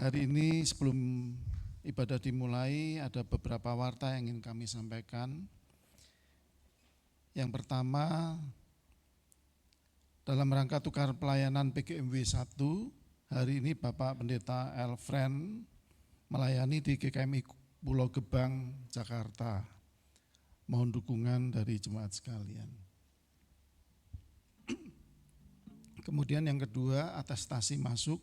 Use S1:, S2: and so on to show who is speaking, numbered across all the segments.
S1: Hari ini sebelum ibadah dimulai ada beberapa warta yang ingin kami sampaikan. Yang pertama, dalam rangka tukar pelayanan PGMW 1, hari ini Bapak Pendeta Elfren melayani di GKMI Pulau Gebang, Jakarta. Mohon dukungan dari jemaat sekalian. Kemudian yang kedua, atestasi masuk.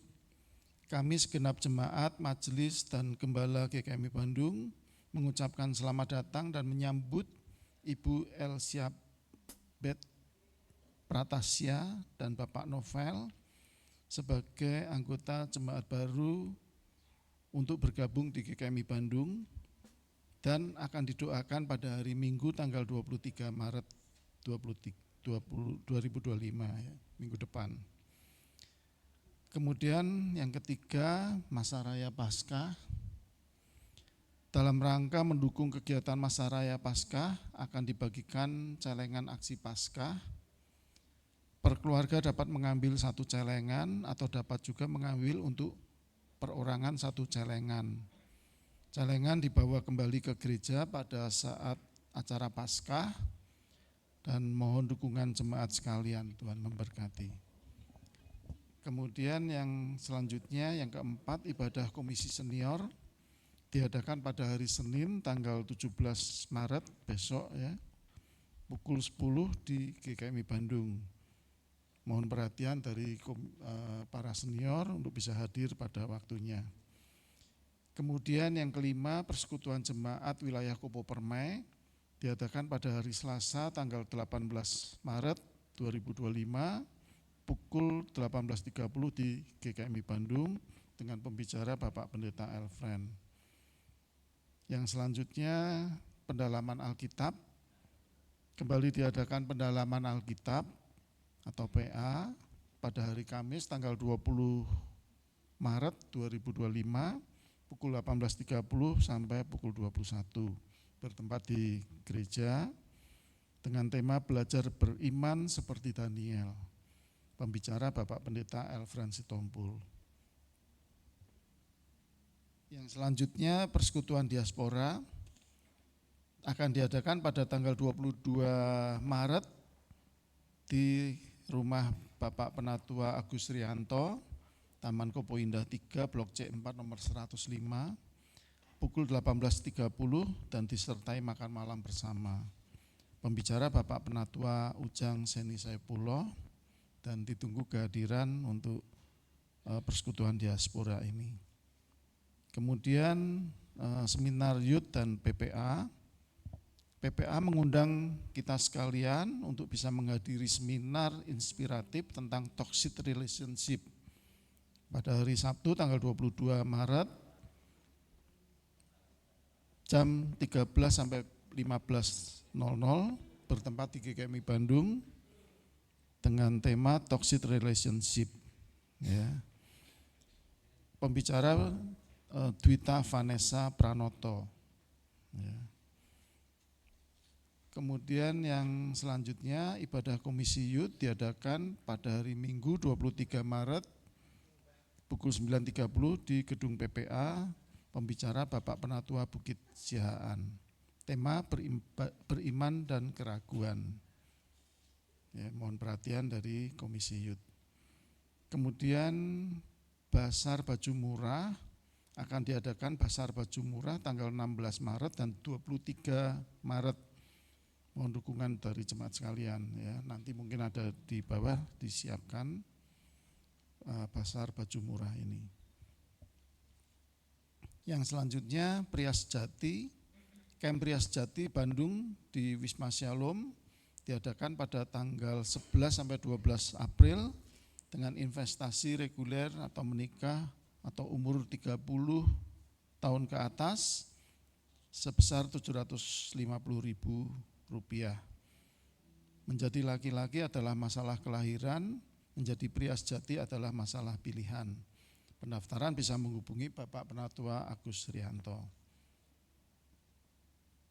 S1: Kami segenap jemaat, majelis dan gembala GKMI Bandung mengucapkan selamat datang dan menyambut Ibu Elsiabeth Pratasya dan Bapak Novel sebagai anggota jemaat baru untuk bergabung di GKMI Bandung dan akan didoakan pada hari Minggu tanggal 23 Maret 2025 ya, minggu depan. Kemudian yang ketiga, Masa Raya Paskah. Dalam rangka mendukung kegiatan Masa Raya Paskah akan dibagikan celengan aksi Paskah. Per keluarga dapat mengambil 1 celengan atau dapat juga mengambil untuk perorangan 1 celengan. Celengan dibawa kembali ke gereja pada saat acara Paskah dan mohon dukungan jemaat sekalian, Tuhan memberkati. Kemudian yang selanjutnya, yang keempat, ibadah komisi senior diadakan pada hari Senin tanggal 17 Maret besok ya, pukul 10 di GKMI Bandung. Mohon perhatian dari para senior untuk bisa hadir pada waktunya. Kemudian yang kelima, persekutuan jemaat wilayah Kopo Permai diadakan pada hari Selasa tanggal 18 Maret 2025 pukul 18.30 di GKMI Bandung dengan pembicara Bapak Pendeta Elfren. Yang selanjutnya, pendalaman Alkitab. Kembali diadakan pendalaman Alkitab atau PA pada hari Kamis tanggal 20 Maret 2025 pukul 18.30 sampai pukul 21, bertempat di gereja dengan tema belajar beriman seperti Daniel. Pembicara Bapak Pendeta Elfren Sitompul. Yang selanjutnya, persekutuan diaspora akan diadakan pada tanggal 22 Maret di rumah Bapak Penatua Agus Rianto, Taman Kopo Indah 3, Blok C4 nomor 105, pukul 18.30 dan disertai makan malam bersama. Pembicara Bapak Penatua Ujang Seni Saipullah dan ditunggu kehadiran untuk persekutuan diaspora ini. Kemudian seminar youth dan PPA. PPA mengundang kita sekalian untuk bisa menghadiri seminar inspiratif tentang toxic relationship pada hari Sabtu tanggal 22 Maret jam 13 sampai 15.00 bertempat di GKMI Bandung dengan tema toxic relationship. Ya. Pembicara Dwita Vanessa Pranoto. Ya. Kemudian yang selanjutnya, ibadah komisi youth diadakan pada hari Minggu 23 Maret pukul 9.30 di gedung PPA. Pembicara Bapak Penatua Bukit Sihaan. Tema beriman dan keraguan. Ya, mohon perhatian dari Komisi Youth. Kemudian Basar Baju Murah akan diadakan Basar Baju Murah tanggal 16 Maret dan 23 Maret. Mohon dukungan dari jemaat sekalian ya. Nanti mungkin ada di bawah disiapkan Basar Baju Murah ini. Yang selanjutnya Pria Sejati, Camp Pria Sejati Bandung di Wisma Shalom diadakan pada tanggal 11 sampai 12 April dengan investasi reguler atau menikah atau umur 30 tahun ke atas sebesar Rp750.000. Menjadi laki-laki adalah masalah kelahiran, menjadi pria sejati adalah masalah pilihan. Pendaftaran bisa menghubungi Bapak Penatua Agus Rianto.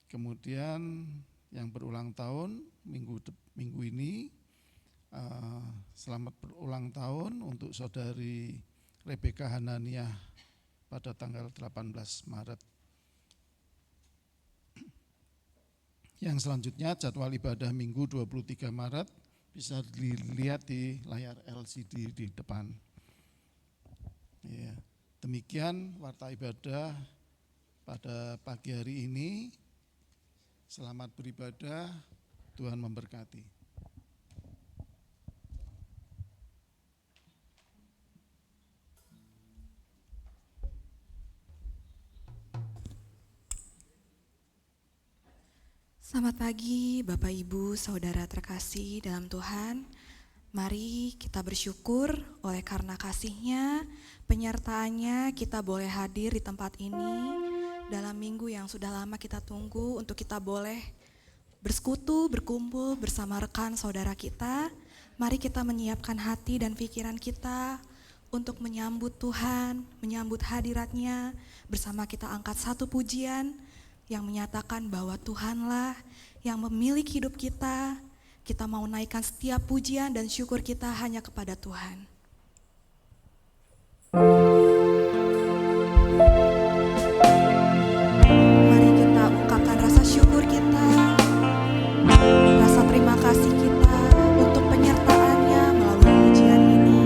S1: Kemudian yang berulang tahun minggu ini, selamat berulang tahun untuk saudari Rebeka Hananiah pada tanggal 18 Maret. Yang selanjutnya jadwal ibadah Minggu 23 Maret bisa dilihat di layar LCD di depan. Ya, demikian warta ibadah pada pagi hari ini. Selamat beribadah, Tuhan memberkati.
S2: Selamat pagi Bapak Ibu Saudara terkasih dalam Tuhan. Mari kita bersyukur oleh karena kasih-Nya, penyertaannya kita boleh hadir di tempat ini dalam minggu yang sudah lama kita tunggu untuk kita boleh bersekutu, berkumpul bersama rekan saudara kita. Mari kita menyiapkan hati dan pikiran kita untuk menyambut Tuhan, menyambut hadirat-Nya. Bersama kita angkat satu pujian yang menyatakan bahwa Tuhanlah yang memilih hidup kita. Kita mau naikkan setiap pujian dan syukur kita hanya kepada Tuhan. Mari kita ungkapkan rasa syukur kita, rasa terima kasih kita untuk penyertaan-Nya melalui pujian ini.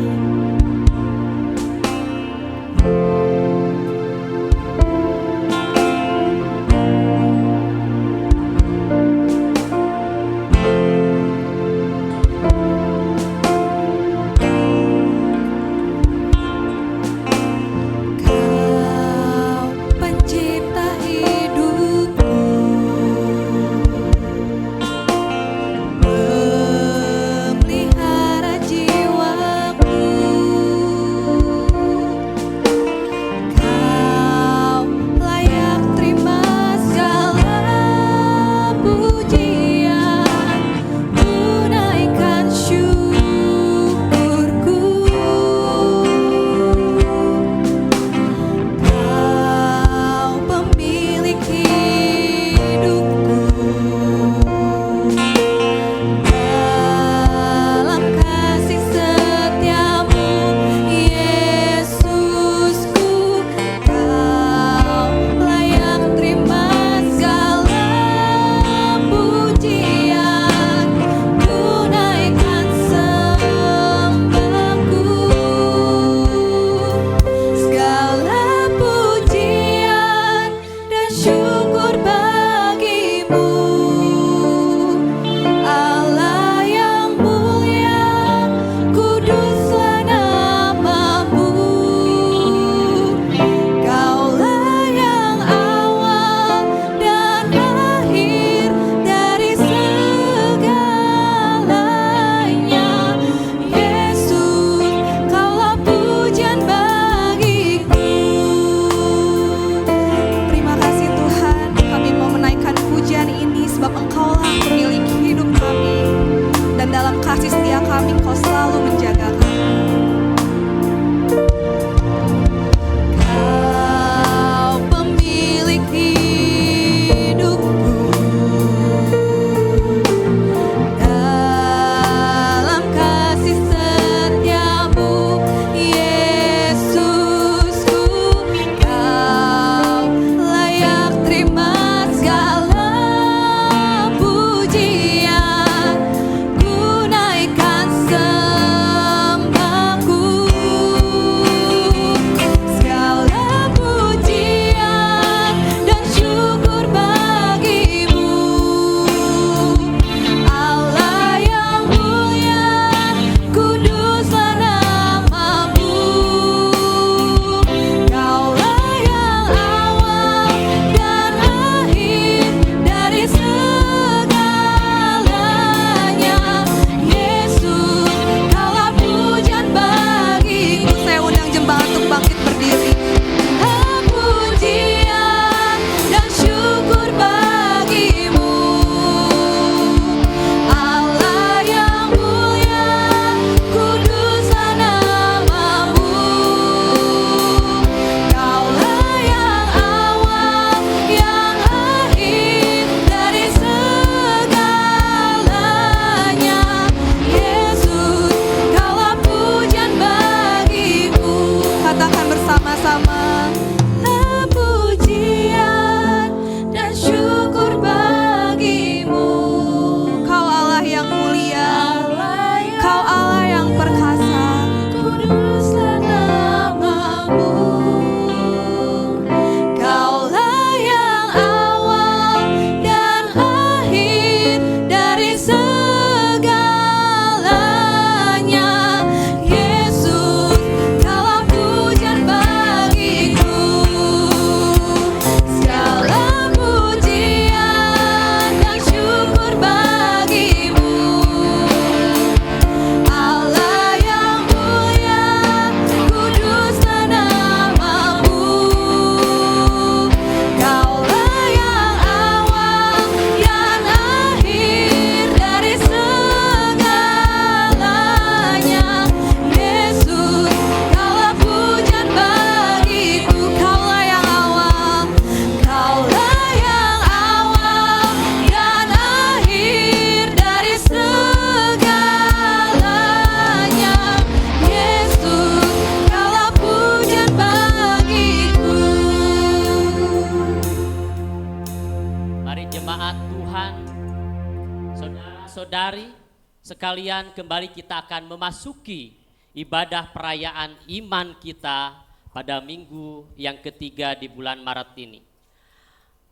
S3: saudari sekalian, kembali kita akan memasuki ibadah perayaan iman kita pada minggu yang ketiga di bulan Maret ini.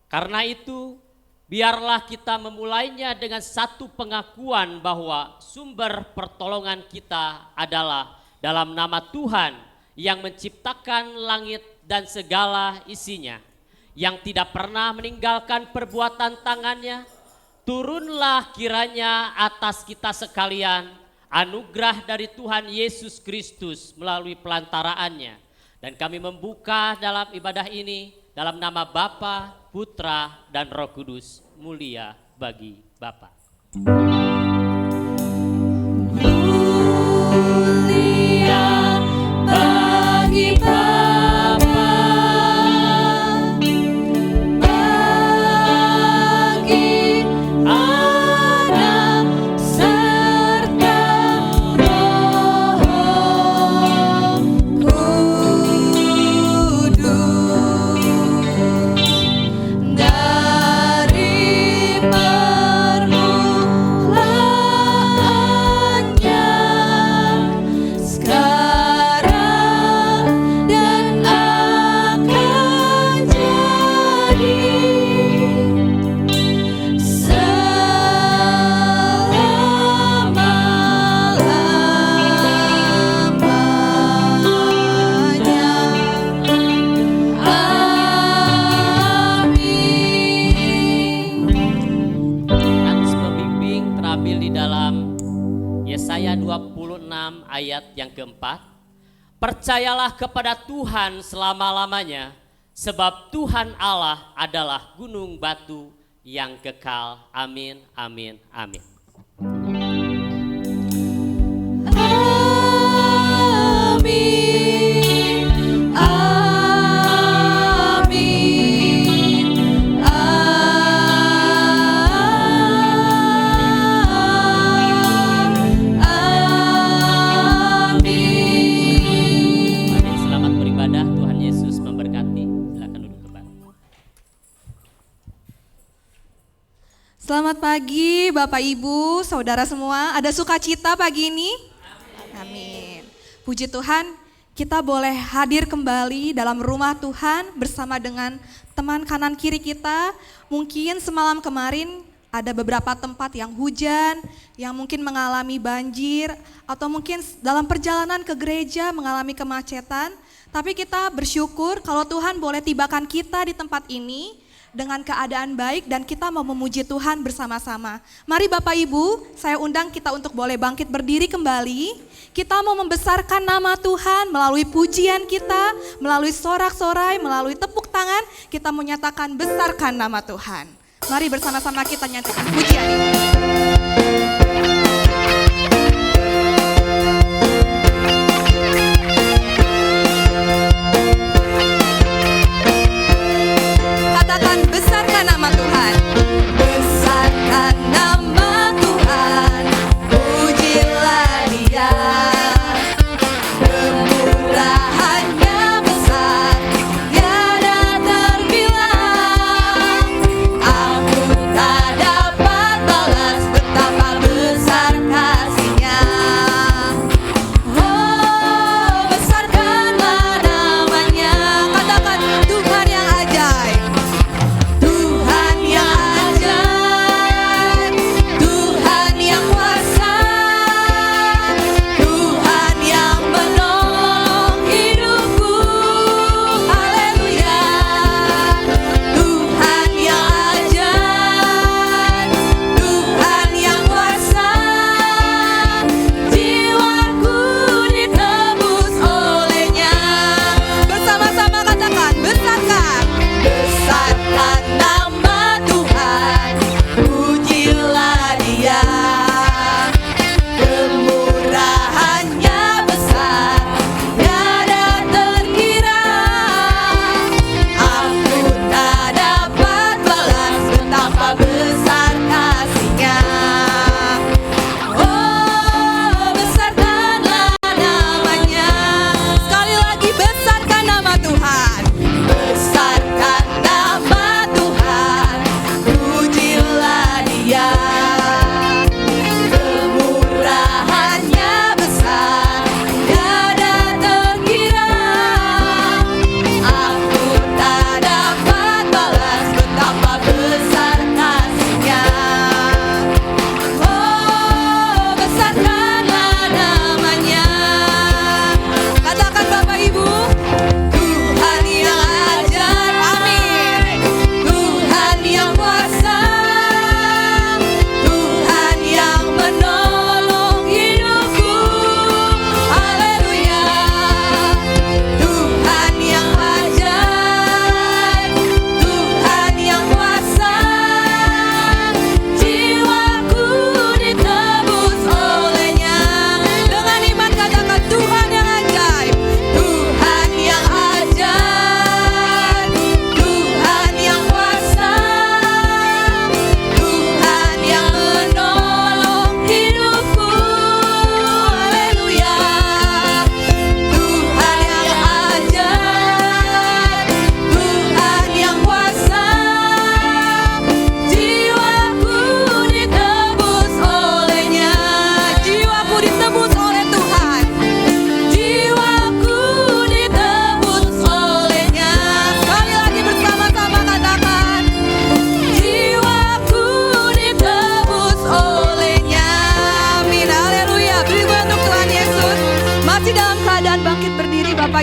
S3: Karena itu, biarlah kita memulainya dengan satu pengakuan bahwa sumber pertolongan kita adalah dalam nama Tuhan yang menciptakan langit dan segala isinya, yang tidak pernah meninggalkan perbuatan tangannya. Turunlah kiranya atas kita sekalian anugerah dari Tuhan Yesus Kristus melalui pelantaraannya. Dan kami membuka dalam ibadah ini dalam nama Bapa, Putra, dan Roh Kudus. Mulia bagi Bapa.
S2: Mulia bagi Bapa, bagi Anak serta Roh Kudus, dari permulaannya, sekarang dan akan jadi, selama-lamanya. Amin.
S3: Nats pembimbing terambil di dalam Yesaya 26 ayat yang keempat. Percayalah kepada Tuhan selama-lamanya, sebab Tuhan Allah adalah gunung batu yang kekal. Amin, amin, amin.
S2: Amin. Amin. Amin.
S3: Mari selamat beribadah, Tuhan Yesus memberkati. Silakan duduk kembali.
S2: Selamat pagi Bapak Ibu, saudara semua. Ada sukacita pagi ini? Amin. Puji Tuhan, kita boleh hadir kembali dalam rumah Tuhan bersama dengan teman kanan kiri kita. Mungkin semalam kemarin ada beberapa tempat yang hujan, yang mungkin mengalami banjir, atau mungkin dalam perjalanan ke gereja mengalami kemacetan. Tapi kita bersyukur kalau Tuhan boleh tibakan kita di tempat ini dengan keadaan baik dan kita mau memuji Tuhan bersama-sama. Mari Bapak Ibu, saya undang kita untuk boleh bangkit berdiri kembali. Kita mau membesarkan nama Tuhan melalui pujian kita, melalui sorak-sorai, melalui tepuk tangan. Kita menyatakan besarkan nama Tuhan. Mari bersama-sama kita nyatakan pujian ini. Katakan besarkan nama Tuhan. Besarkan nama Tuhan, pujilah Dia. Kemurahannya besar, tiada terbilang. Aku tak dapat balas betapa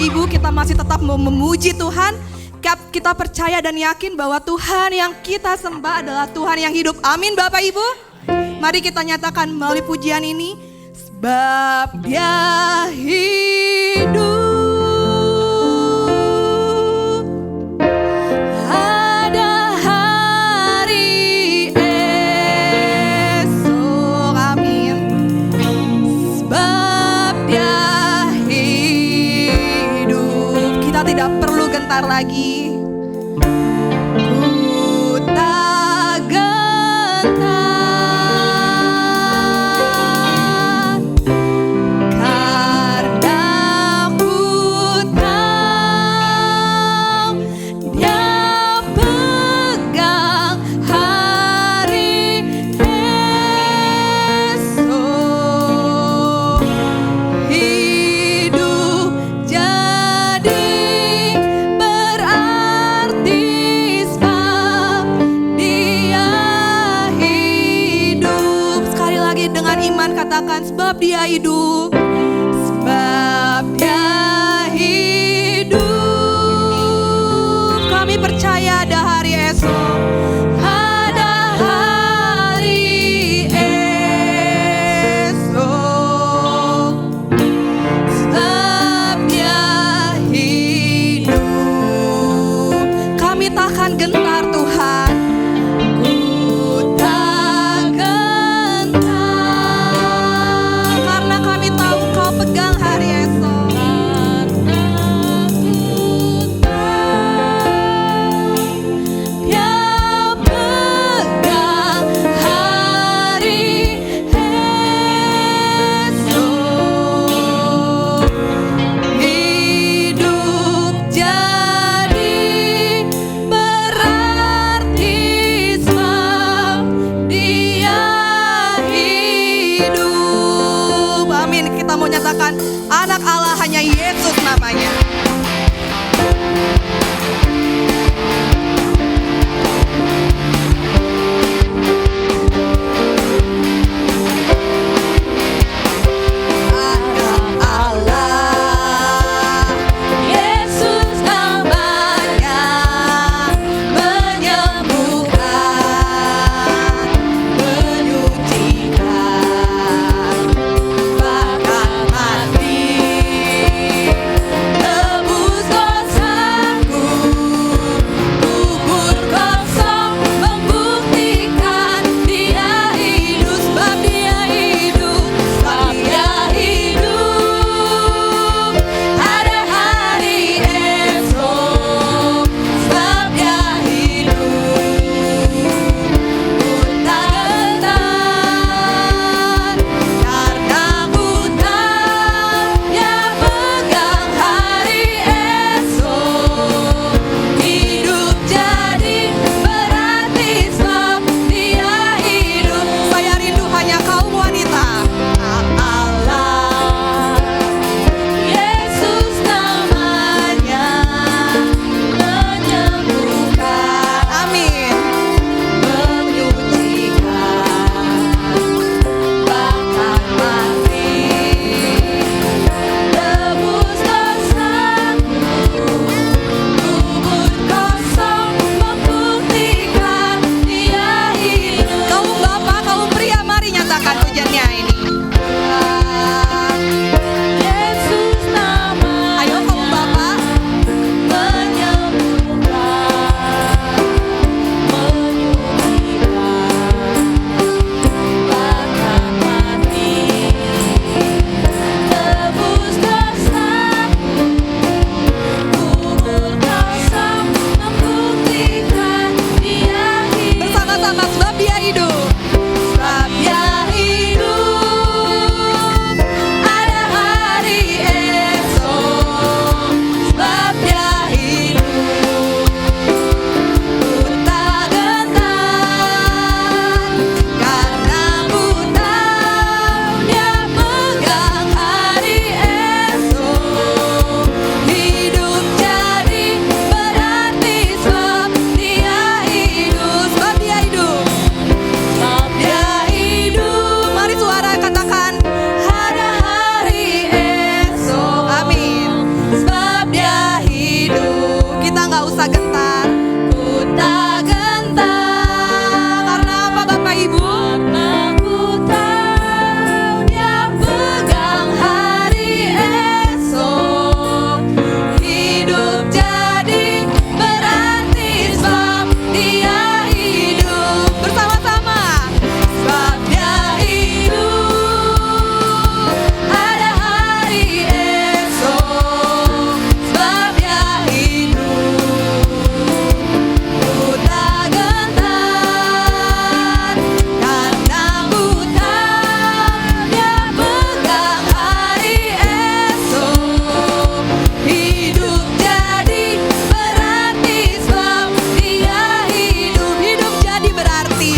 S2: Bapak Ibu, kita masih tetap mau memuji Tuhan. Kita percaya dan yakin bahwa Tuhan yang kita sembah adalah Tuhan yang hidup. Amin Bapak Ibu. Mari kita nyatakan melalui pujian ini. Sebab Dia hidup. Tidak perlu gentar lagi. Ku tak gentar karena ku tahu Dia pegang hari esok. Hidup jadi katakan sebab Dia hidup, sebab Dia hidup. Kami percaya ada hari esok, ada hari esok, sebab Dia hidup. Kami takkan gentar Tuhan. Pegang hari esok. Dia pegang hari esok. Hidup jadi berarti sebab Dia hidup. Amin. Kita mau nyatakan anak Allah hanya Yesus namanya. Anak Allah, Yesus namanya, menyembuhkan, menyucikan, bahkan mati. usah gentar. Ku tak gentar. Karena apa Bapak Ibu? Karena ku tahu Dia pegang hari esok. Hidup jadi berarti sebab Dia hidup. Bersama-sama. Sebab Dia hidup. Ada hari esok. Sebab Dia hidup. Ku tak gentar. Karena ku tahu Dia pegang hari esok. Hidup jadi berarti sebab Dia hidup. Hidup jadi berarti.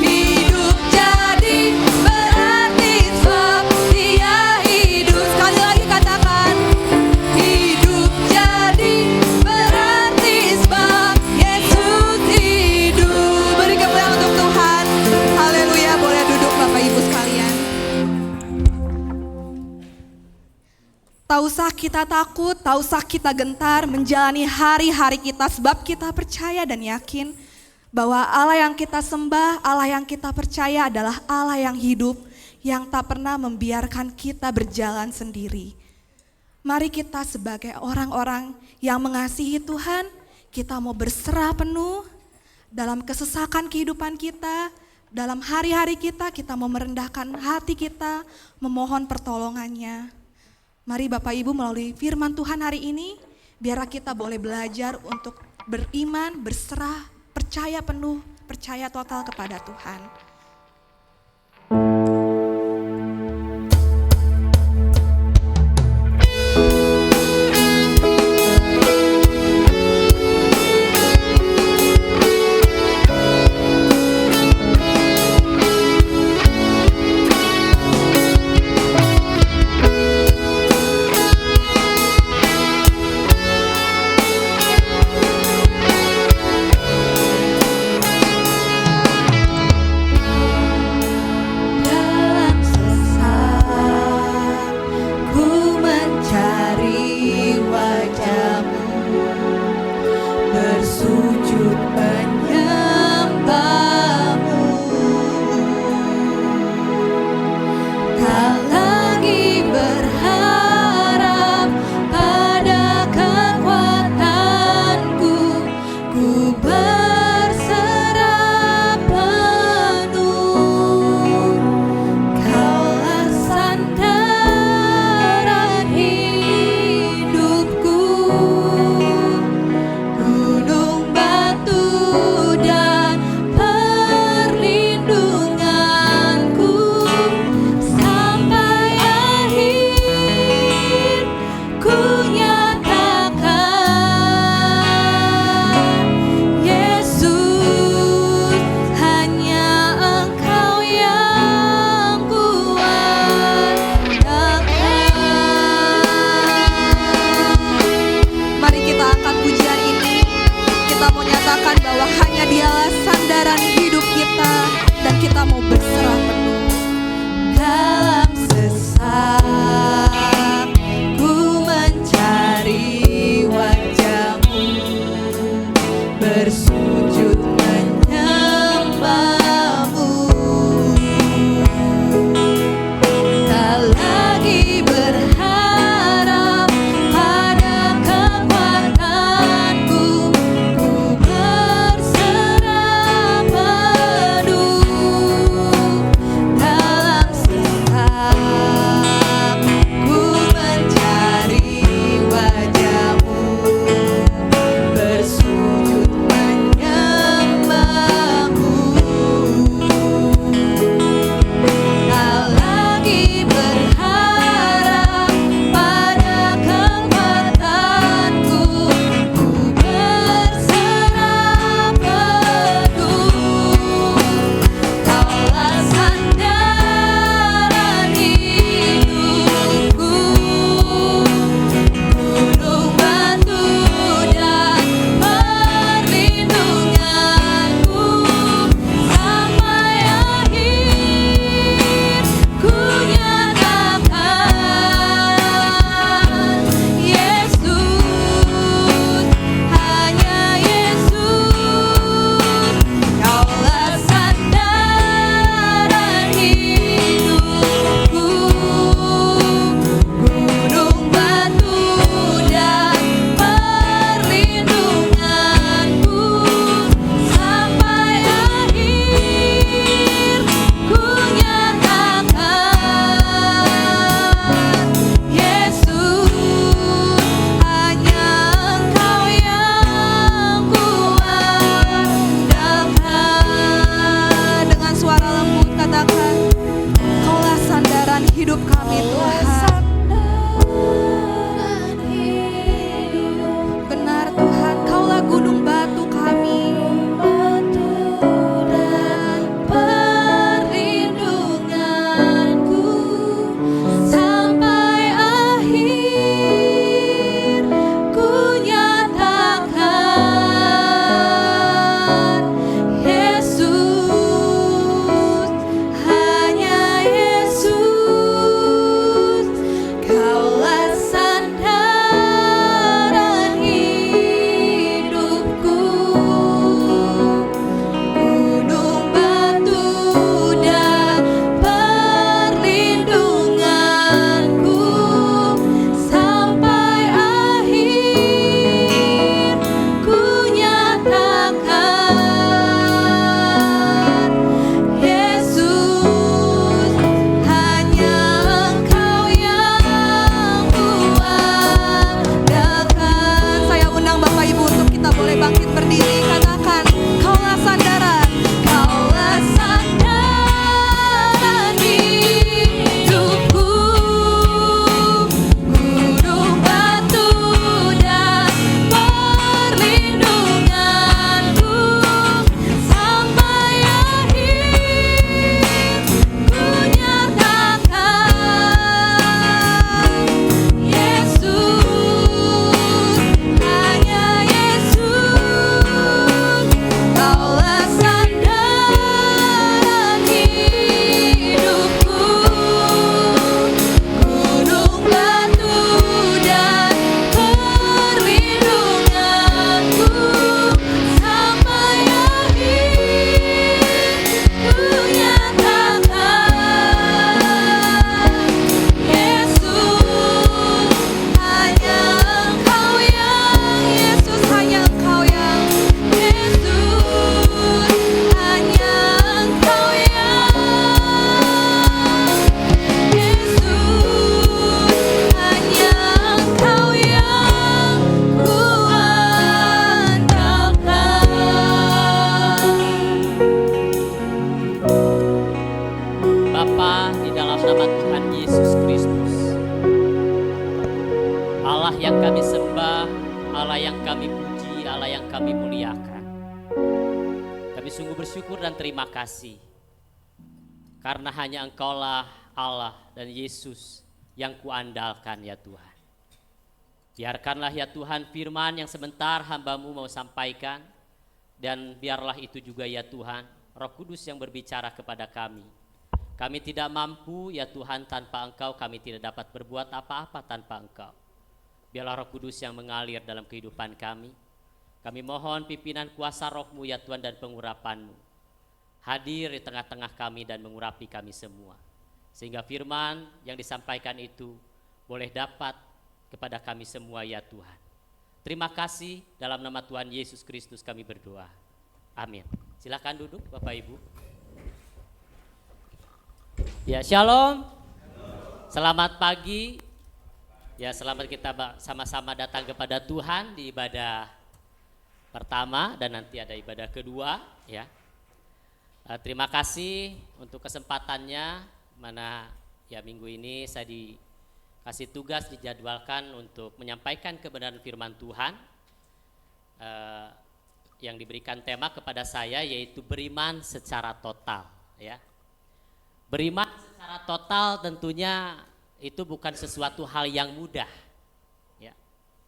S2: Hidup jadi berarti sebab Dia hidup. Sekali lagi katakan. Hidup jadi berarti sebab Yesus hidup. Beri kemuliaan untuk Tuhan. Haleluya. Boleh duduk Bapak Ibu sekalian. Tak usah kita takut, tak usah kita gentar menjalani hari-hari kita sebab kita percaya dan yakin bahwa Allah yang kita sembah, Allah yang kita percaya adalah Allah yang hidup, yang tak pernah membiarkan kita berjalan sendiri. Mari kita sebagai orang-orang yang mengasihi Tuhan, kita mau berserah penuh dalam kesesakan kehidupan kita, dalam hari-hari kita mau merendahkan hati kita, memohon pertolongannya. Mari Bapak Ibu melalui firman Tuhan hari ini, biar kita boleh belajar untuk beriman, berserah, percaya penuh, percaya total kepada Tuhan.
S3: kami puji, Allah yang kami muliakan. Kami sungguh bersyukur dan terima kasih. Karena hanya Engkaulah Allah dan Yesus yang kuandalkan ya Tuhan. Biarkanlah ya Tuhan firman yang sebentar hamba-Mu mau sampaikan. Dan biarlah itu juga ya Tuhan, Roh Kudus yang berbicara kepada kami. Kami tidak mampu ya Tuhan tanpa Engkau, kami tidak dapat berbuat apa-apa tanpa Engkau. Biarlah Roh Kudus yang mengalir dalam kehidupan kami. Kami mohon pimpinan kuasa Roh-Mu ya Tuhan dan pengurapan-Mu. Hadir di tengah-tengah kami dan mengurapi kami semua. Sehingga firman yang disampaikan itu boleh dapat kepada kami semua ya Tuhan. Terima kasih, dalam nama Tuhan Yesus Kristus kami berdoa. Amin. Silakan duduk Bapak Ibu. Ya, shalom. Selamat pagi. Ya, selamat kita sama-sama datang kepada Tuhan di ibadah pertama dan nanti ada ibadah kedua ya. Terima kasih untuk kesempatannya, mana ya minggu ini saya dikasih tugas dijadwalkan untuk menyampaikan kebenaran firman Tuhan yang diberikan tema kepada saya yaitu beriman secara total ya. Beriman secara total tentunya itu bukan sesuatu hal yang mudah ya.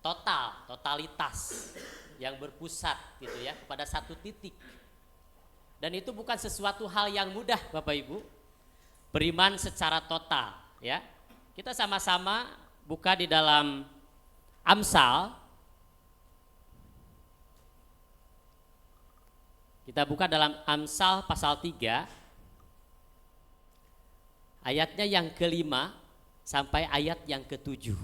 S3: Totalitas yang berpusat gitu ya pada satu titik. Dan itu bukan sesuatu hal yang mudah Bapak Ibu. Beriman secara total ya. Kita sama-sama buka di dalam Amsal. Kita buka dalam Amsal pasal 3. Ayatnya yang ke-5 sampai ayat yang ke-7.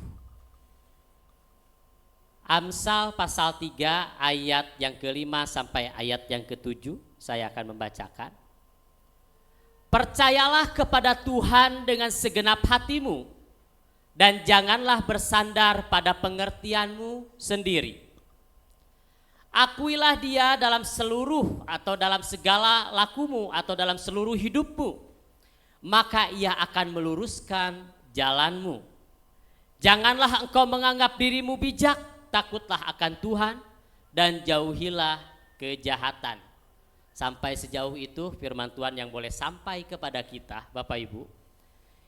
S3: Amsal pasal 3 ayat yang ke-5 sampai ayat yang ke-7. Saya akan membacakan. Percayalah kepada Tuhan dengan segenap hatimu dan janganlah bersandar pada pengertianmu sendiri. Akuilah Dia dalam seluruh atau dalam segala lakumu atau dalam seluruh hidupmu, maka Ia akan meluruskan jalanmu. Janganlah engkau menganggap dirimu bijak, takutlah akan Tuhan dan jauhilah kejahatan. Sampai sejauh itu firman Tuhan yang boleh sampai kepada kita Bapak Ibu.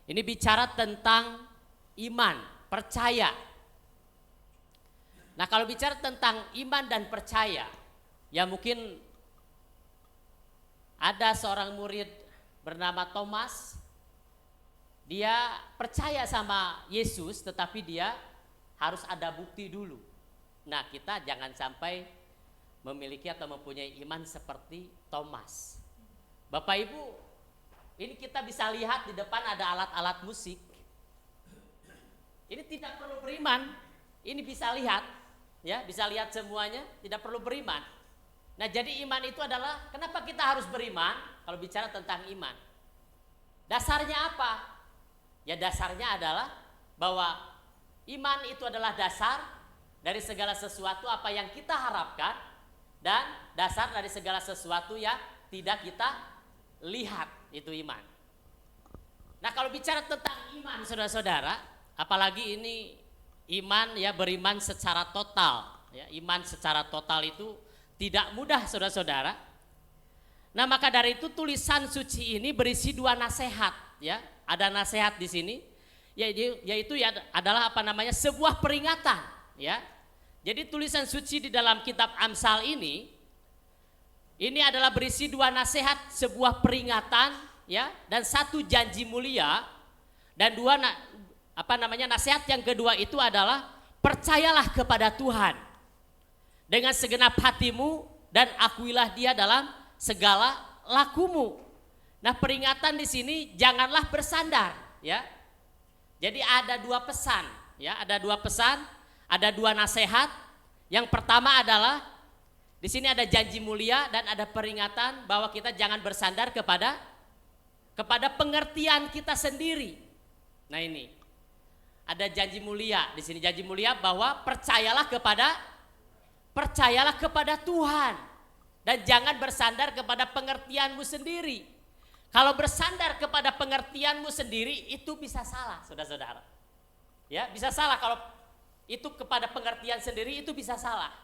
S3: Ini bicara tentang iman, percaya. Nah kalau bicara tentang iman dan percaya, ya mungkin ada seorang murid bernama Thomas. Dia percaya sama Yesus tetapi dia harus ada bukti dulu. Nah kita jangan sampai memiliki atau mempunyai iman seperti Thomas. Bapak Ibu, ini kita bisa lihat di depan ada alat-alat musik. Ini tidak perlu beriman, ini bisa lihat, ya bisa lihat semuanya, tidak perlu beriman. Nah jadi iman itu adalah, kenapa kita harus beriman kalau bicara tentang iman? Dasarnya apa? Ya dasarnya adalah bahwa iman itu adalah dasar dari segala sesuatu apa yang kita harapkan dan dasar dari segala sesuatu yang tidak kita lihat, itu iman. Nah kalau bicara tentang iman saudara-saudara, apalagi ini iman ya beriman secara total ya, iman secara total itu tidak mudah saudara-saudara. Nah maka dari itu tulisan suci ini berisi dua nasihat ya, ada nasihat di sini yaitu ya adalah apa namanya sebuah peringatan ya. Jadi tulisan suci di dalam kitab Amsal ini adalah berisi dua nasihat, sebuah peringatan ya dan satu janji mulia, dan nasihat yang kedua itu adalah percayalah kepada Tuhan dengan segenap hatimu dan akuilah Dia dalam segala lakumu. Nah peringatan di sini janganlah bersandar ya. Jadi ada dua pesan ya, ada dua pesan. Ada dua nasihat. Yang pertama adalah di sini ada janji mulia dan ada peringatan bahwa kita jangan bersandar kepada pengertian kita sendiri. Nah ini ada janji mulia di sini, janji mulia bahwa percayalah kepada Tuhan dan jangan bersandar kepada pengertianmu sendiri. Kalau bersandar kepada pengertianmu sendiri itu bisa salah, saudara-saudara. Ya bisa salah kalau itu kepada pengertian sendiri itu bisa salah.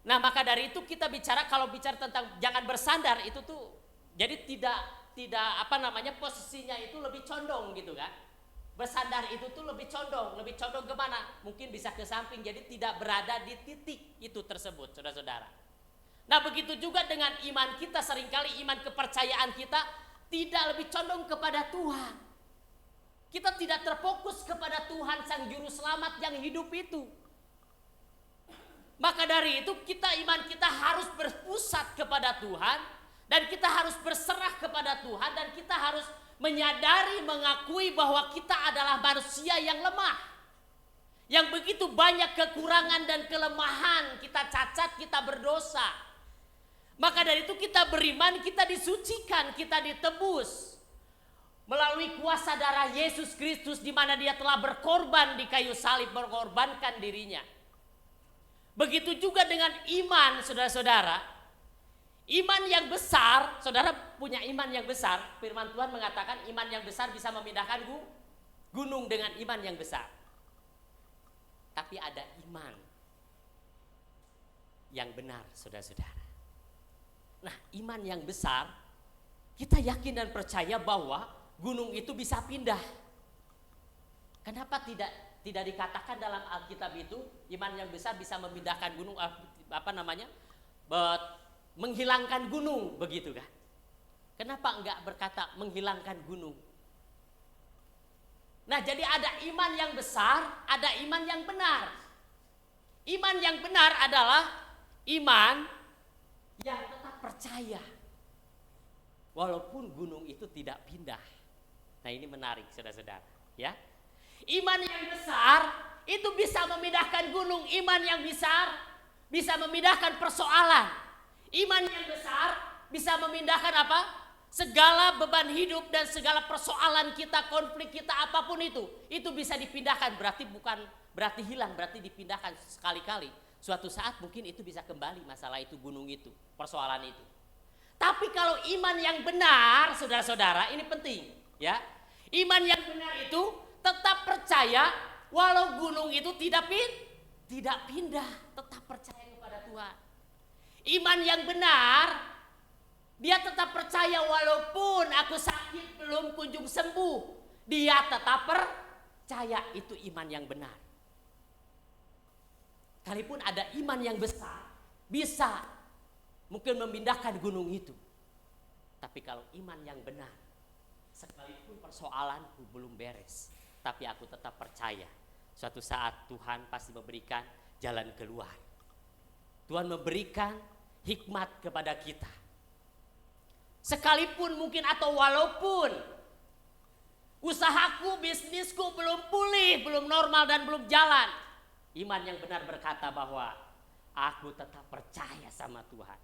S3: Nah, maka dari itu kita bicara, kalau bicara tentang jangan bersandar itu tuh jadi tidak apa namanya, posisinya itu lebih condong gitu kan. Bersandar itu tuh lebih condong kemana? Mungkin bisa ke samping, jadi tidak berada di titik itu tersebut, saudara-saudara. Nah, begitu juga dengan iman kita, seringkali iman kepercayaan kita tidak lebih condong kepada Tuhan. Kita tidak terfokus kepada Tuhan Sang Juru Selamat yang hidup itu. Maka dari itu iman kita harus berpusat kepada Tuhan, dan kita harus berserah kepada Tuhan, dan kita harus menyadari, mengakui bahwa kita adalah manusia yang lemah, yang begitu banyak kekurangan dan kelemahan, kita cacat, kita berdosa. Maka dari itu kita beriman, kita disucikan, kita ditebus melalui kuasa darah Yesus Kristus, di mana Dia telah berkorban di kayu salib, mengorbankan dirinya. Begitu juga dengan iman, saudara-saudara. Iman yang besar, saudara punya iman yang besar. Firman Tuhan mengatakan iman yang besar bisa memindahkan gunung dengan iman yang besar. Tapi ada iman yang benar, saudara-saudara. Nah, iman yang besar, kita yakin dan percaya bahwa gunung itu bisa pindah. Kenapa tidak dikatakan dalam Alkitab itu iman yang besar bisa memindahkan gunung, menghilangkan gunung, begitu kan? Kenapa enggak berkata menghilangkan gunung? Nah, jadi ada iman yang besar, ada iman yang benar. Iman yang benar adalah iman yang tetap percaya walaupun gunung itu tidak pindah. Nah, ini menarik, saudara-saudara, ya. Iman yang besar itu bisa memindahkan gunung. Iman yang besar bisa memindahkan persoalan. Iman yang besar bisa memindahkan apa? Segala beban hidup dan segala persoalan kita, konflik kita, apapun itu bisa dipindahkan. Berarti hilang, berarti dipindahkan sekali-kali. Suatu saat mungkin itu bisa kembali, masalah itu, gunung itu, persoalan itu. Tapi kalau iman yang benar, saudara-saudara, ini penting, ya. Iman yang benar itu tetap percaya walau gunung itu tidak pindah, tetap percaya kepada Tuhan. Iman yang benar, dia tetap percaya walaupun aku sakit belum kunjung sembuh, dia tetap percaya. Itu iman yang benar. Sekalipun ada iman yang besar, bisa mungkin memindahkan gunung itu. Tapi kalau iman yang benar, sekalipun persoalanku belum beres, tapi aku tetap percaya suatu saat Tuhan pasti memberikan jalan keluar. Tuhan memberikan hikmat kepada kita. Sekalipun mungkin atau walaupun usahaku, bisnisku belum pulih, belum normal dan belum jalan, iman yang benar berkata bahwa aku tetap percaya sama Tuhan.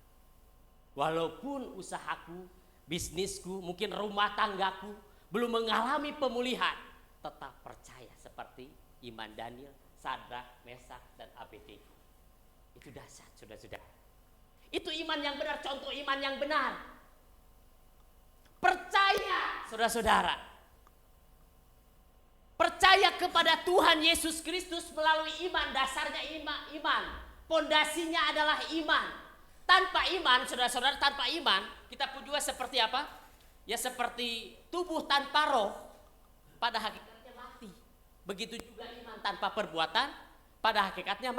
S3: Walaupun usahaku, bisnisku, mungkin rumah tanggaku belum mengalami pemulihan, tetap percaya seperti iman Daniel, Sadrak, Mesak, dan Abednego. Itu dahsyat, saudara-saudara. Itu iman yang benar, contoh iman yang benar. Percaya, saudara-saudara. Percaya kepada Tuhan Yesus Kristus melalui iman. Dasarnya iman. Pondasinya adalah iman. Tanpa iman, saudara-saudara, tanpa iman, kita pun juga seperti apa? Ya seperti tubuh tanpa roh, pada hakikatnya mati. Begitu juga iman tanpa perbuatan, pada hakikatnya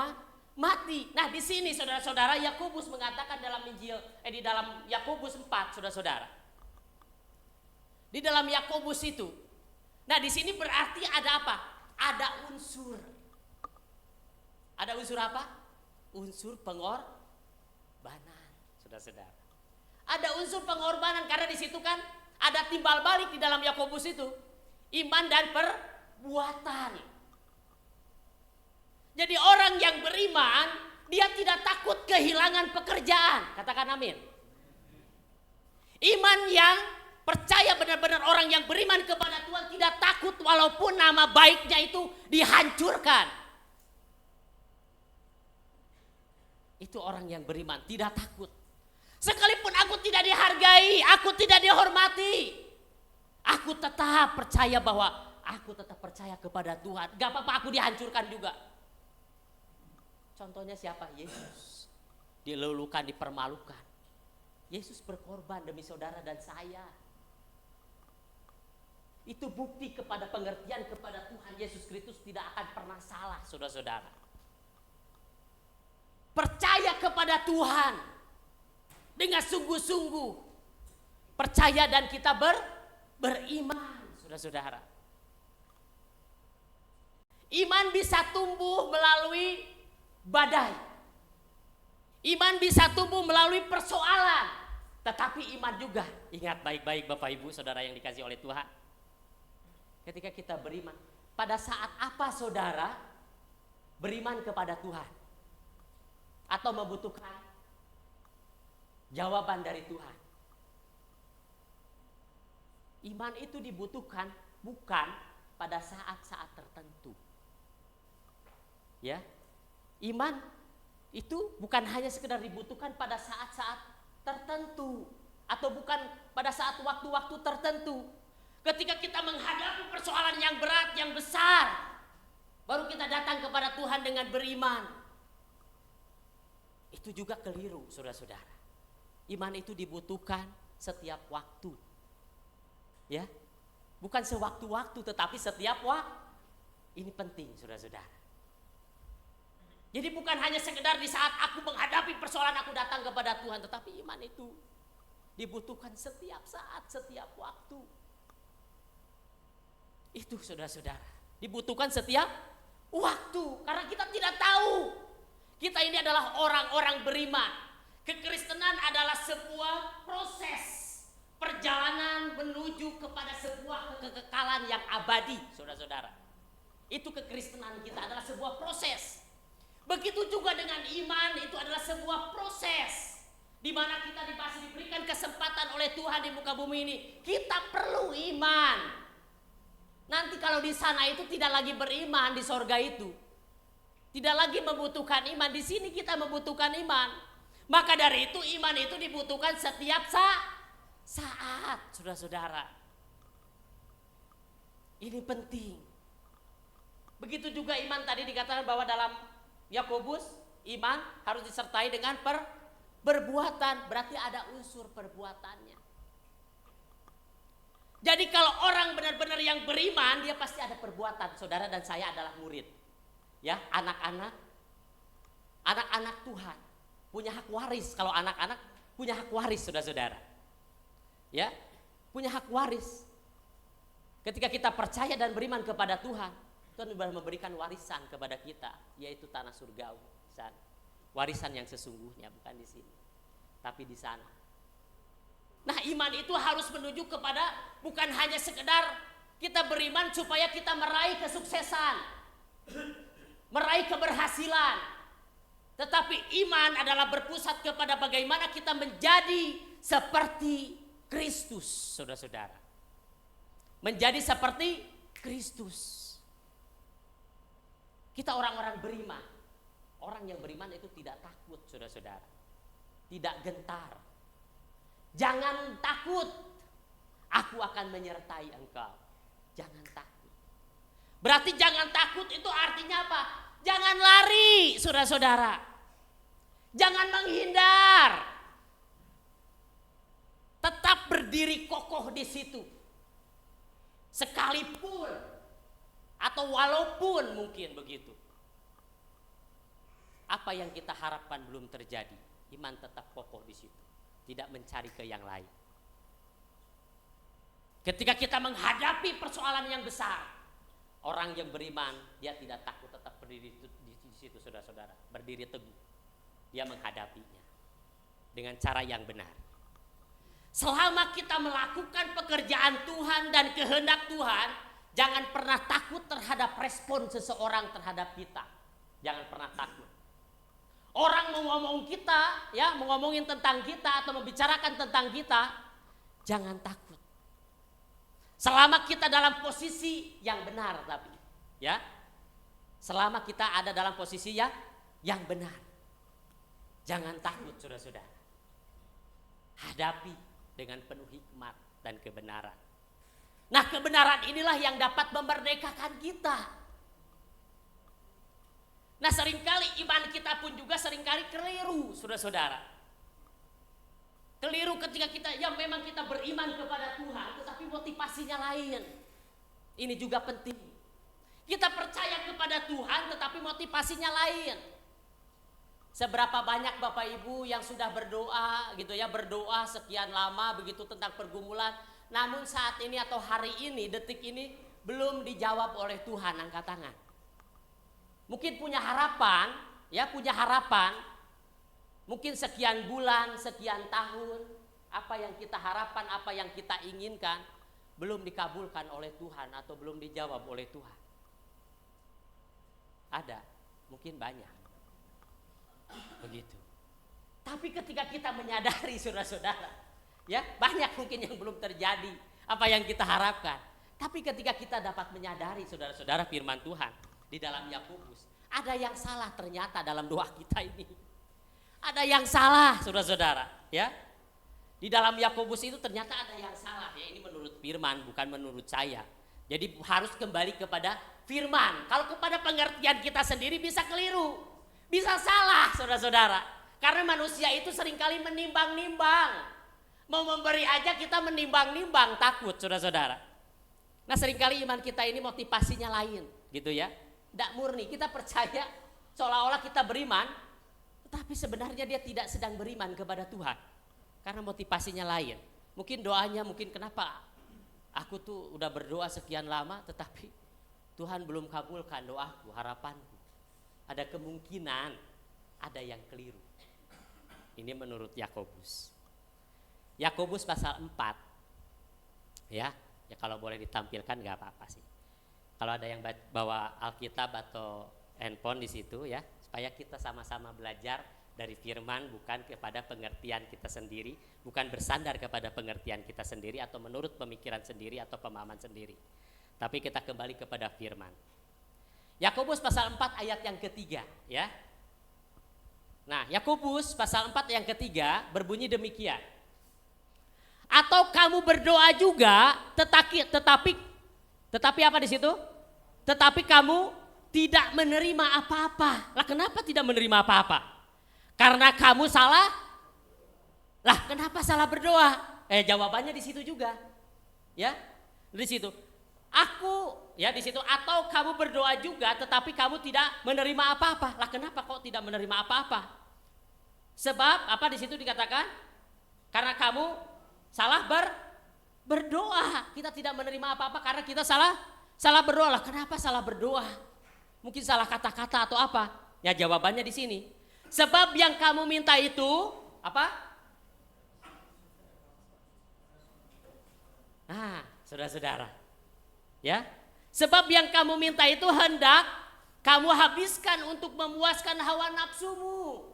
S3: mati. Nah, di sini saudara-saudara, Yakobus mengatakan dalam di dalam Yakobus 4, saudara-saudara. Di dalam Yakobus itu. Nah, di sini berarti ada apa? Ada unsur. Ada unsur apa? Unsur pengorbanan, saudara-saudara. Ada unsur pengorbanan karena di situ kan ada timbal balik di dalam Yakobus itu. Iman dan perbuatan. Jadi orang yang beriman, dia tidak takut kehilangan pekerjaan. Katakan amin. Iman yang percaya benar-benar, orang yang beriman kepada Tuhan tidak takut walaupun nama baiknya itu dihancurkan. Itu orang yang beriman, tidak takut. Sekalipun aku tidak dihargai, aku tidak dihormati, aku tetap percaya bahwa aku tetap percaya kepada Tuhan. Gak apa-apa aku dihancurkan juga. Contohnya siapa? Yesus. dilulukan, dipermalukan. Yesus berkorban demi saudara dan saya. Itu bukti kepada pengertian kepada Tuhan Yesus Kristus tidak akan pernah salah, saudara-saudara. Percaya kepada Tuhan dengan sungguh-sungguh. Percaya dan kita beriman, saudara-saudara. Iman bisa tumbuh melalui badai. Iman bisa tumbuh melalui persoalan. Tetapi iman juga, ingat baik-baik Bapak Ibu saudara yang dikasihi oleh Tuhan. Ketika kita beriman, pada saat apa saudara beriman kepada Tuhan? Atau membutuhkan jawaban dari Tuhan? Iman itu dibutuhkan bukan pada saat-saat tertentu. Ya, iman itu bukan hanya sekedar dibutuhkan pada saat-saat tertentu atau bukan pada saat waktu-waktu tertentu. Ketika kita menghadapi persoalan yang berat, yang besar, baru kita datang kepada Tuhan dengan beriman. Itu juga keliru, saudara-saudara. Iman itu dibutuhkan setiap waktu. Ya, bukan sewaktu-waktu, tetapi setiap waktu. Ini penting, saudara-saudara. Jadi bukan hanya sekedar di saat aku menghadapi persoalan aku datang kepada Tuhan, tetapi iman itu dibutuhkan setiap saat, setiap waktu. Itu saudara-saudara, dibutuhkan setiap waktu, karena kita tidak tahu. Kita ini adalah orang-orang beriman. Kekristenan adalah sebuah proses perjalanan menuju kepada sebuah kekekalan yang abadi, saudara-saudara. Itu kekristenan kita adalah sebuah proses. Begitu juga dengan iman, itu adalah sebuah proses di mana kita masih diberikan kesempatan oleh Tuhan di muka bumi ini. Kita perlu iman. Nanti kalau di sana itu tidak lagi beriman, di sorga itu tidak lagi membutuhkan iman. Di sini kita membutuhkan iman. Maka dari itu iman itu dibutuhkan setiap saat, saudara-saudara. Ini penting. Begitu juga iman tadi dikatakan bahwa dalam Yakobus, iman harus disertai dengan perbuatan, berarti ada unsur perbuatannya. Jadi kalau orang benar-benar yang beriman, dia pasti ada perbuatan. Saudara dan saya adalah murid. Ya, anak-anak Tuhan punya hak waris. Kalau anak-anak punya hak waris, saudara-saudara. Ya, punya hak waris. Ketika kita percaya dan beriman kepada Tuhan, Tuhan sudah memberikan warisan kepada kita, yaitu tanah surgawi. Warisan yang sesungguhnya, bukan di sini, tapi di sana. Nah, iman itu harus menuju kepada bukan hanya sekedar kita beriman supaya kita meraih kesuksesan, meraih keberhasilan. Tetapi iman adalah berpusat kepada bagaimana kita menjadi seperti Kristus, saudara-saudara. Menjadi seperti Kristus. Kita orang-orang beriman. Orang yang beriman itu tidak takut, saudara-saudara. Tidak gentar. Jangan takut. Aku akan menyertai engkau. Jangan takut. Berarti jangan takut itu artinya apa? Jangan lari, saudara-saudara. Jangan menghindar. Tetap berdiri kokoh di situ. Sekalipun atau walaupun mungkin begitu, apa yang kita harapkan belum terjadi, iman tetap kokoh di situ, tidak mencari ke yang lain. Ketika kita menghadapi persoalan yang besar, orang yang beriman dia tidak takut, tetap berdiri di situ, saudara-saudara, berdiri teguh. Dia menghadapinya dengan cara yang benar. Selama kita melakukan pekerjaan Tuhan dan kehendak Tuhan, jangan pernah takut terhadap respon seseorang terhadap kita. Jangan pernah takut. Orang mau ngomong kita, ya, mau ngomongin tentang kita atau membicarakan tentang kita, jangan takut. Selama kita dalam posisi yang benar, tapi, ya, selama kita ada dalam posisi yang benar, jangan takut, saudara-saudara. Hadapi dengan penuh hikmat dan kebenaran. Nah, kebenaran inilah yang dapat memerdekakan kita. Nah seringkali iman kita pun juga seringkali keliru saudara-saudara. Keliru ketika kita, ya memang kita beriman kepada Tuhan tetapi motivasinya lain. Ini juga penting. Kita percaya kepada Tuhan tetapi motivasinya lain. Seberapa banyak Bapak Ibu yang sudah berdoa gitu ya, berdoa sekian lama begitu tentang pergumulan, namun saat ini atau hari ini, detik ini belum dijawab oleh Tuhan, angkat tangan. Mungkin punya harapan, ya punya harapan, mungkin sekian bulan, sekian tahun, apa yang kita harapkan, apa yang kita inginkan, belum dikabulkan oleh Tuhan atau belum dijawab oleh Tuhan. Ada, mungkin banyak. Begitu. Tapi ketika kita menyadari saudara-saudara, ya banyak mungkin yang belum terjadi apa yang kita harapkan. Tapi ketika kita dapat menyadari saudara-saudara firman Tuhan di dalam Yakobus, ada yang salah ternyata dalam doa kita ini. Ada yang salah saudara-saudara, ya. Di dalam Yakobus itu ternyata ada yang salah, ya ini menurut firman bukan menurut saya. Jadi harus kembali kepada firman. Kalau kepada pengertian kita sendiri bisa keliru, bisa salah saudara-saudara. Karena manusia itu seringkali menimbang-nimbang. Mau memberi aja kita menimbang-nimbang, takut saudara-saudara. Nah seringkali iman kita ini motivasinya lain gitu ya. Tidak murni, kita percaya seolah-olah kita beriman, tetapi sebenarnya dia tidak sedang beriman kepada Tuhan. Karena motivasinya lain. Mungkin doanya, mungkin kenapa aku tuh udah berdoa sekian lama tetapi Tuhan belum kabulkan doaku, harapanku. Ada kemungkinan ada yang keliru. Ini menurut Yakobus. Yakobus pasal 4. Ya kalau boleh ditampilkan nggak apa-apa sih. Kalau ada yang bawa Alkitab atau handphone di situ ya, supaya kita sama-sama belajar dari firman bukan kepada pengertian kita sendiri, bukan bersandar kepada pengertian kita sendiri atau menurut pemikiran sendiri atau pemahaman sendiri. Tapi kita kembali kepada firman. Yakobus pasal 4 ayat yang ketiga ya. Nah, Yakobus pasal 4 yang ketiga berbunyi demikian. Atau kamu berdoa juga tetapi apa di situ? Tetapi kamu tidak menerima apa-apa. Lah kenapa tidak menerima apa-apa? Karena kamu salah. Lah kenapa salah berdoa? Jawabannya di situ juga. Ya. Di situ. Di situ atau kamu berdoa juga tetapi kamu tidak menerima apa-apa. Lah kenapa kok tidak menerima apa-apa? Sebab apa di situ dikatakan? Karena kamu salah berdoa. Kita tidak menerima apa-apa karena kita salah berdoa. Lah kenapa salah berdoa? Mungkin salah kata-kata atau apa? Ya jawabannya di sini. Sebab yang kamu minta itu apa? Nah, saudara-saudara. Ya. Sebab yang kamu minta itu hendak kamu habiskan untuk memuaskan hawa nafsumu.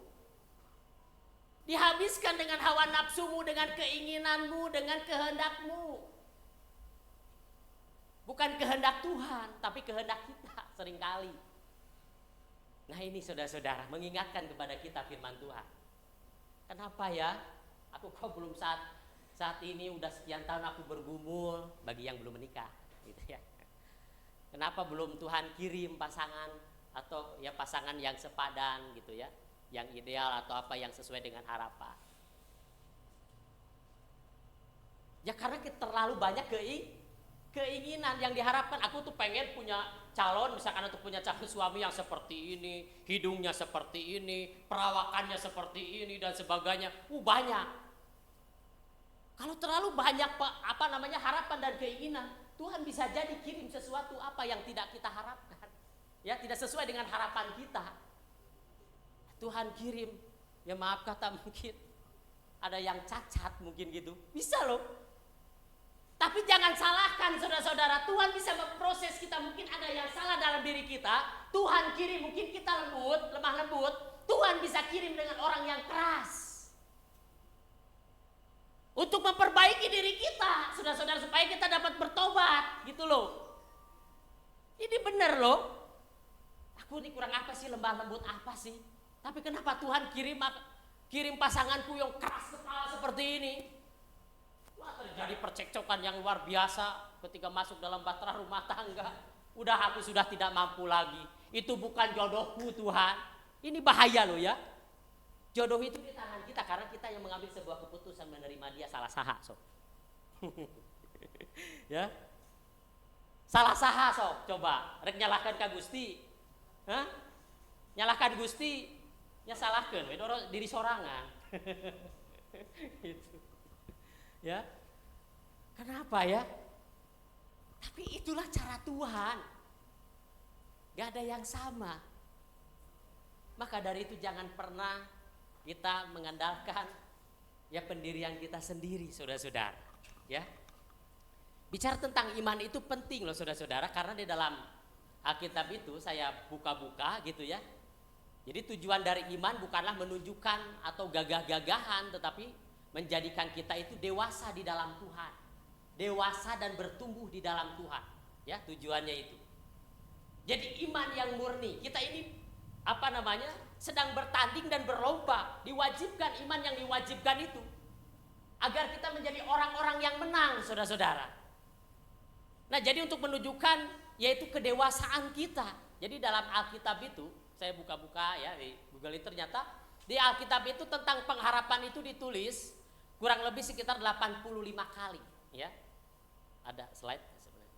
S3: Dihabiskan dengan hawa nafsumu, dengan keinginanmu, dengan kehendakmu. Bukan kehendak Tuhan, tapi kehendak kita seringkali. Nah ini saudara-saudara, mengingatkan kepada kita firman Tuhan. Kenapa ya? Aku kok belum saat ini udah sekian tahun aku bergumul, bagi yang belum menikah gitu ya. Kenapa belum Tuhan kirim pasangan atau ya pasangan yang sepadan gitu ya, yang ideal atau apa yang sesuai dengan harapan? Ya karena terlalu banyak keinginan yang diharapkan. Aku tuh pengen punya calon, misalkan untuk punya calon suami yang seperti ini, hidungnya seperti ini, perawakannya seperti ini dan sebagainya. Banyak. Kalau terlalu banyak harapan dan keinginan, Tuhan bisa jadi kirim sesuatu apa yang tidak kita harapkan. Ya, tidak sesuai dengan harapan kita. Tuhan kirim, ya maaf kata mungkin ada yang cacat mungkin gitu. Bisa loh. Tapi jangan salahkan saudara-saudara, Tuhan bisa memproses kita. Mungkin ada yang salah dalam diri kita, Tuhan kirim, mungkin kita lemah lembut, Tuhan bisa kirim dengan orang yang keras. Untuk memperbaiki diri kita, saudara-saudara, supaya kita dapat bertobat, gitu loh. Ini benar loh. Aku ini kurang apa sih, lemah lembut apa sih? Tapi kenapa Tuhan kirim pasanganku yang keras kepala seperti ini? Wah, terjadi percekcokan yang luar biasa ketika masuk dalam bahtera rumah tangga. Aku sudah tidak mampu lagi. itu bukan jodohku Tuhan. Ini bahaya loh ya. Jodoh itu di tangan kita karena kita yang mengambil sebuah keputusan menerima dia salah saha so. Ya. Salah saha so, coba rek nyalahkan ka Gusti. Hah? Nyalahkan Gusti, nya salahkeun we diri sorangan. Gitu. Ya. Kenapa ya? Tapi itulah cara Tuhan. Gak ada yang sama. Maka dari itu jangan pernah kita mengandalkan ya pendirian kita sendiri, saudara-saudara. Ya. Bicara tentang iman itu penting loh saudara-saudara, karena di dalam Alkitab itu saya buka-buka gitu ya. Jadi tujuan dari iman bukanlah menunjukkan atau gagah-gagahan, tetapi menjadikan kita itu dewasa di dalam Tuhan. Dewasa dan bertumbuh di dalam Tuhan. Ya, tujuannya itu. Jadi iman yang murni, kita ini sedang bertanding dan berlomba. Diwajibkan iman yang diwajibkan itu agar kita menjadi orang-orang yang menang, saudara-saudara. Nah, jadi untuk menunjukkan yaitu kedewasaan kita. Jadi dalam Alkitab itu, saya buka-buka ya di Google itu, ternyata di Alkitab itu tentang pengharapan itu ditulis kurang lebih sekitar 85 kali, ya. Ada slide sebenarnya.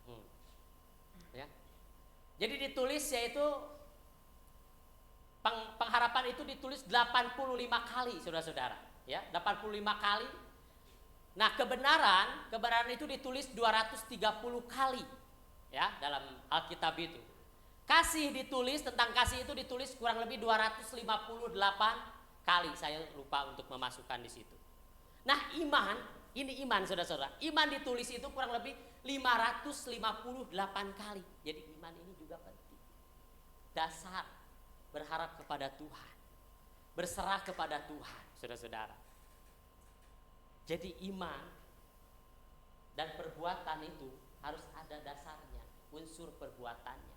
S3: Ya. Jadi ditulis yaitu pengharapan itu ditulis 85 kali, saudara-saudara, ya, 85 kali. Nah, kebenaran itu ditulis 230 kali, ya, dalam Alkitab itu. Tentang kasih itu ditulis kurang lebih 258 kali. Saya lupa untuk memasukkan di situ. Nah, ini iman saudara-saudara. Iman ditulis itu kurang lebih 558 kali. Jadi iman ini juga penting. Dasar berharap kepada Tuhan. Berserah kepada Tuhan, saudara-saudara. Jadi iman dan perbuatan itu harus ada dasarnya, unsur perbuatannya.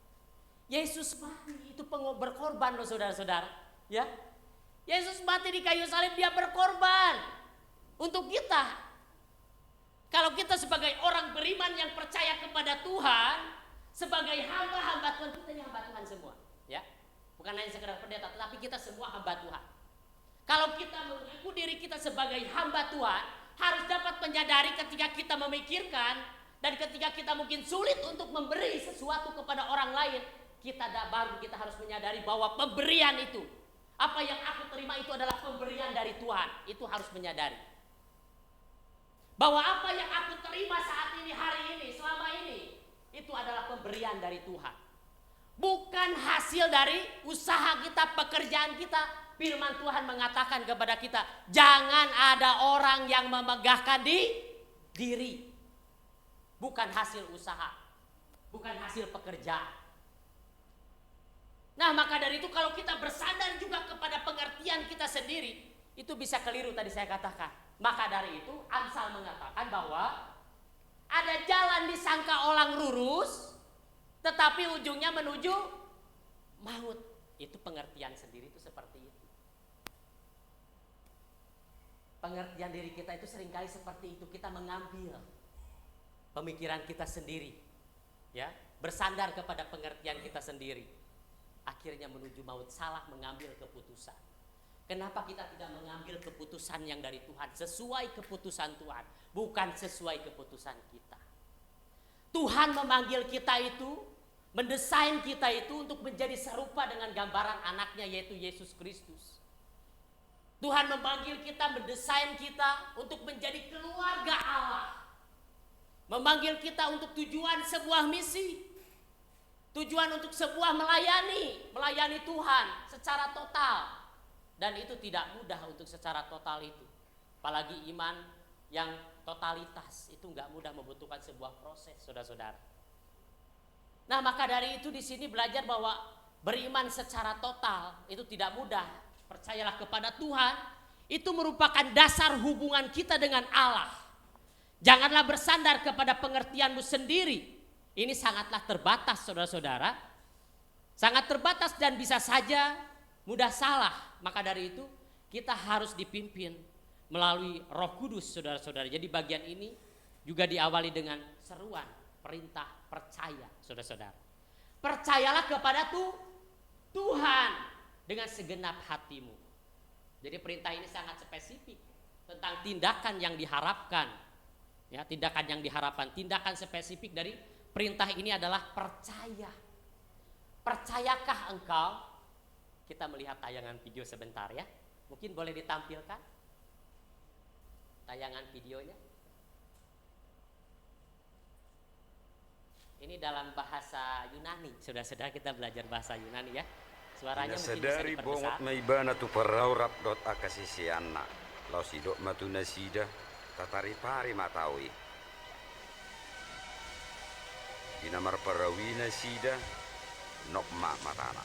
S3: Yesus mati itu berkorban loh saudara-saudara, ya. Yesus mati di kayu salib, dia berkorban untuk kita. Kalau kita sebagai orang beriman yang percaya kepada Tuhan, sebagai hamba Tuhan, kita ini hamba Tuhan semua, ya. Bukan hanya sekedar pendeta, tetapi kita semua hamba Tuhan. Kalau kita mengaku diri kita sebagai hamba Tuhan, harus dapat menyadari ketika kita memikirkan dan ketika kita mungkin sulit untuk memberi sesuatu kepada orang lain, kita harus menyadari bahwa pemberian itu, apa yang aku terima itu adalah pemberian dari Tuhan. Itu harus menyadari bahwa apa yang aku terima saat ini, hari ini, selama ini, itu adalah pemberian dari Tuhan, bukan hasil dari usaha kita, pekerjaan kita. Firman Tuhan mengatakan kepada kita, jangan ada orang yang memegahkan diri. Bukan hasil usaha, bukan hasil pekerjaan. Nah, maka dari itu kalau kita bersandar juga kepada pengertian kita sendiri, itu bisa keliru tadi saya katakan. Maka dari itu Amsal mengatakan bahwa ada jalan disangka orang lurus, tetapi ujungnya menuju maut. Itu pengertian sendiri itu seperti itu. Pengertian diri kita itu seringkali seperti itu. Kita mengambil pemikiran kita sendiri, ya, bersandar kepada pengertian kita sendiri, akhirnya menuju maut, salah mengambil keputusan. Kenapa kita tidak mengambil keputusan yang dari Tuhan, sesuai keputusan Tuhan, bukan sesuai keputusan kita? Tuhan memanggil kita itu, mendesain kita itu untuk menjadi serupa dengan gambaran anaknya, yaitu Yesus Kristus. Tuhan memanggil kita, mendesain kita untuk menjadi keluarga Allah. Memanggil kita untuk tujuan sebuah misi. Tujuan untuk sebuah melayani Tuhan secara total. Dan itu tidak mudah untuk secara total itu. Apalagi iman yang totalitas, itu enggak mudah, membutuhkan sebuah proses, saudara-saudara. Nah, maka dari itu di sini belajar bahwa beriman secara total itu tidak mudah. Percayalah kepada Tuhan, itu merupakan dasar hubungan kita dengan Allah. Janganlah bersandar kepada pengertianmu sendiri. Ini sangatlah terbatas, saudara-saudara. Sangat terbatas dan bisa saja mudah salah. Maka dari itu kita harus dipimpin melalui Roh Kudus, saudara-saudara. Jadi bagian ini juga diawali dengan seruan, perintah, percaya, saudara-saudara. Percayalah kepada Tuhan dengan segenap hatimu. Jadi perintah ini sangat spesifik tentang tindakan yang diharapkan. Ya, tindakan yang diharapkan, tindakan spesifik dari perintah ini adalah percaya. Percayakah engkau? Kita melihat tayangan video sebentar ya. Mungkin boleh ditampilkan tayangan videonya. Ini dalam bahasa Yunani. Saudara-saudara, kita belajar bahasa Yunani ya. Suaranya mungkin bisa
S4: Sadari bongot
S3: diperbesar.
S4: na ibana tu paraurap dot akasisiana. Lau sidok matuna sida tatari pari matawi. Dinamar parawina sida nokma matana.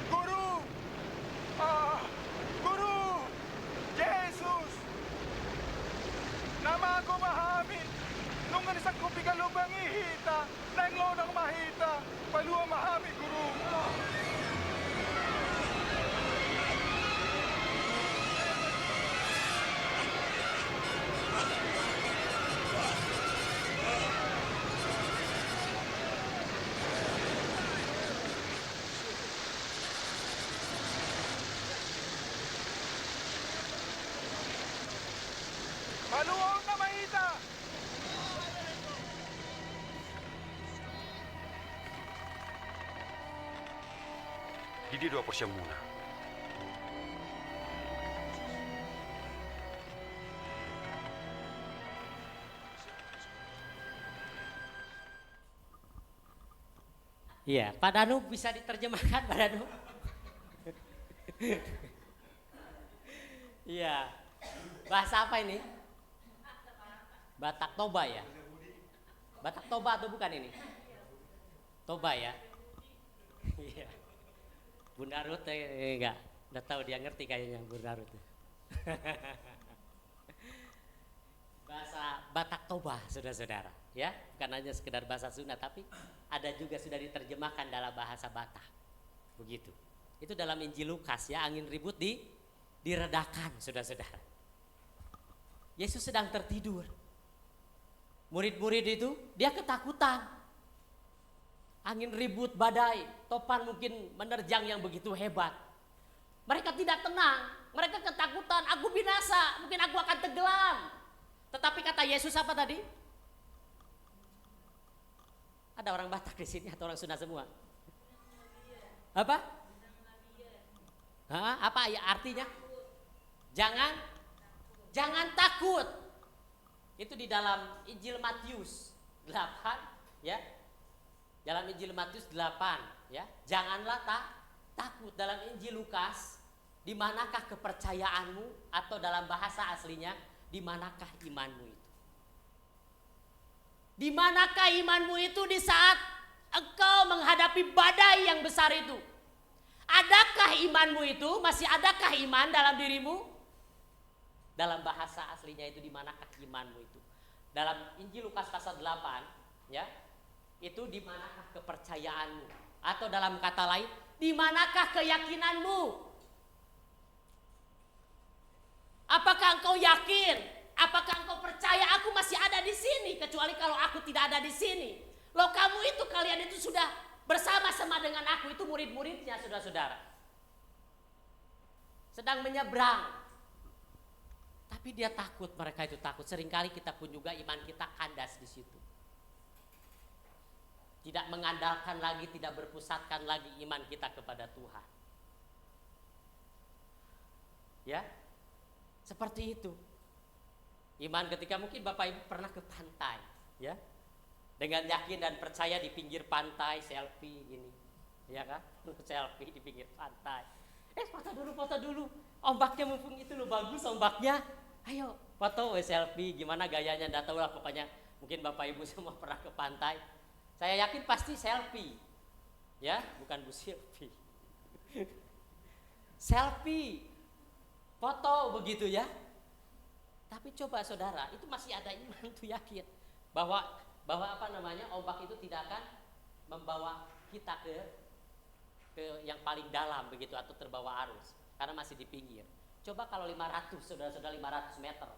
S5: Guru! Guru! Jesus! Nama ako mahamit. Nung anisak ko pigalubang ihita, nanglo ng mahita, paluwa mahamit, Guru. Paluwa na mahita!
S4: Didi dua persyamuna.
S3: Iya, Pak Danu bisa diterjemahkan Pak Danu? Iya. Bahasa apa ini? Batak Toba ya? Batak Toba atau bukan ini? Toba ya? Iya. Bunda Ruth enggak tahu, dia ngerti kayaknya Bunda Ruth. Bahasa Batak Toba, saudara-saudara, ya, bukan hanya sekedar bahasa Sunda, tapi ada juga sudah diterjemahkan dalam bahasa Batak, begitu. Itu dalam Injil Lukas ya, angin ribut diredakan, saudara-saudara. Yesus sedang tertidur, murid-murid itu dia ketakutan, angin ribut, badai, topan mungkin menerjang yang begitu hebat. Mereka tidak tenang, mereka ketakutan, aku binasa, mungkin aku akan tenggelam. Tetapi kata Yesus apa tadi? Ada orang Batak di sini atau orang Sunda semua? Apa? Hah? Apa ya artinya? Jangan takut. Itu di dalam Injil Matius 8 ya. Dalam Injil Matius 8 ya. Janganlah takut. Dalam Injil Lukas, di manakah kepercayaanmu, atau dalam bahasa aslinya, di manakah imanmu itu? Di manakah imanmu itu di saat engkau menghadapi badai yang besar itu? Adakah imanmu itu? Masih adakah iman dalam dirimu? Dalam bahasa aslinya itu di manakah imanmu itu? Dalam Injil Lukas pasal 8 ya, itu di manakah kepercayaanmu? Atau dalam kata lain, di manakah keyakinanmu? Apakah engkau yakin? Apakah engkau percaya aku masih ada di sini? Kecuali kalau aku tidak ada di sini. Loh, kamu itu, kalian itu sudah bersama-sama dengan aku, itu murid-muridnya, saudara-saudara. Sedang menyeberang. Tapi dia takut, mereka itu takut. Seringkali kita pun juga iman kita kandas di situ. Tidak mengandalkan lagi, tidak berpusatkan lagi iman kita kepada Tuhan. Ya, seperti itu. Iman ketika mungkin Bapak Ibu pernah ke pantai, ya, dengan yakin dan percaya di pinggir pantai, selfie ini, ya kan, selfie di pinggir pantai. Foto dulu, ombaknya mumpung itu loh, bagus ombaknya, Ayo foto selfie, gimana gayanya, enggak tahu lah pokoknya. Mungkin Bapak Ibu semua pernah ke pantai. Saya yakin pasti selfie. Ya, bukan Bu Silvi. Selfie, foto begitu ya. Tapi coba saudara, itu masih ada iman tuh, yakin bahwa apa namanya, ombak itu tidak akan membawa kita ke yang paling dalam begitu, atau terbawa arus, karena masih di pinggir. Coba kalau 500, saudara-saudara, 500 meter,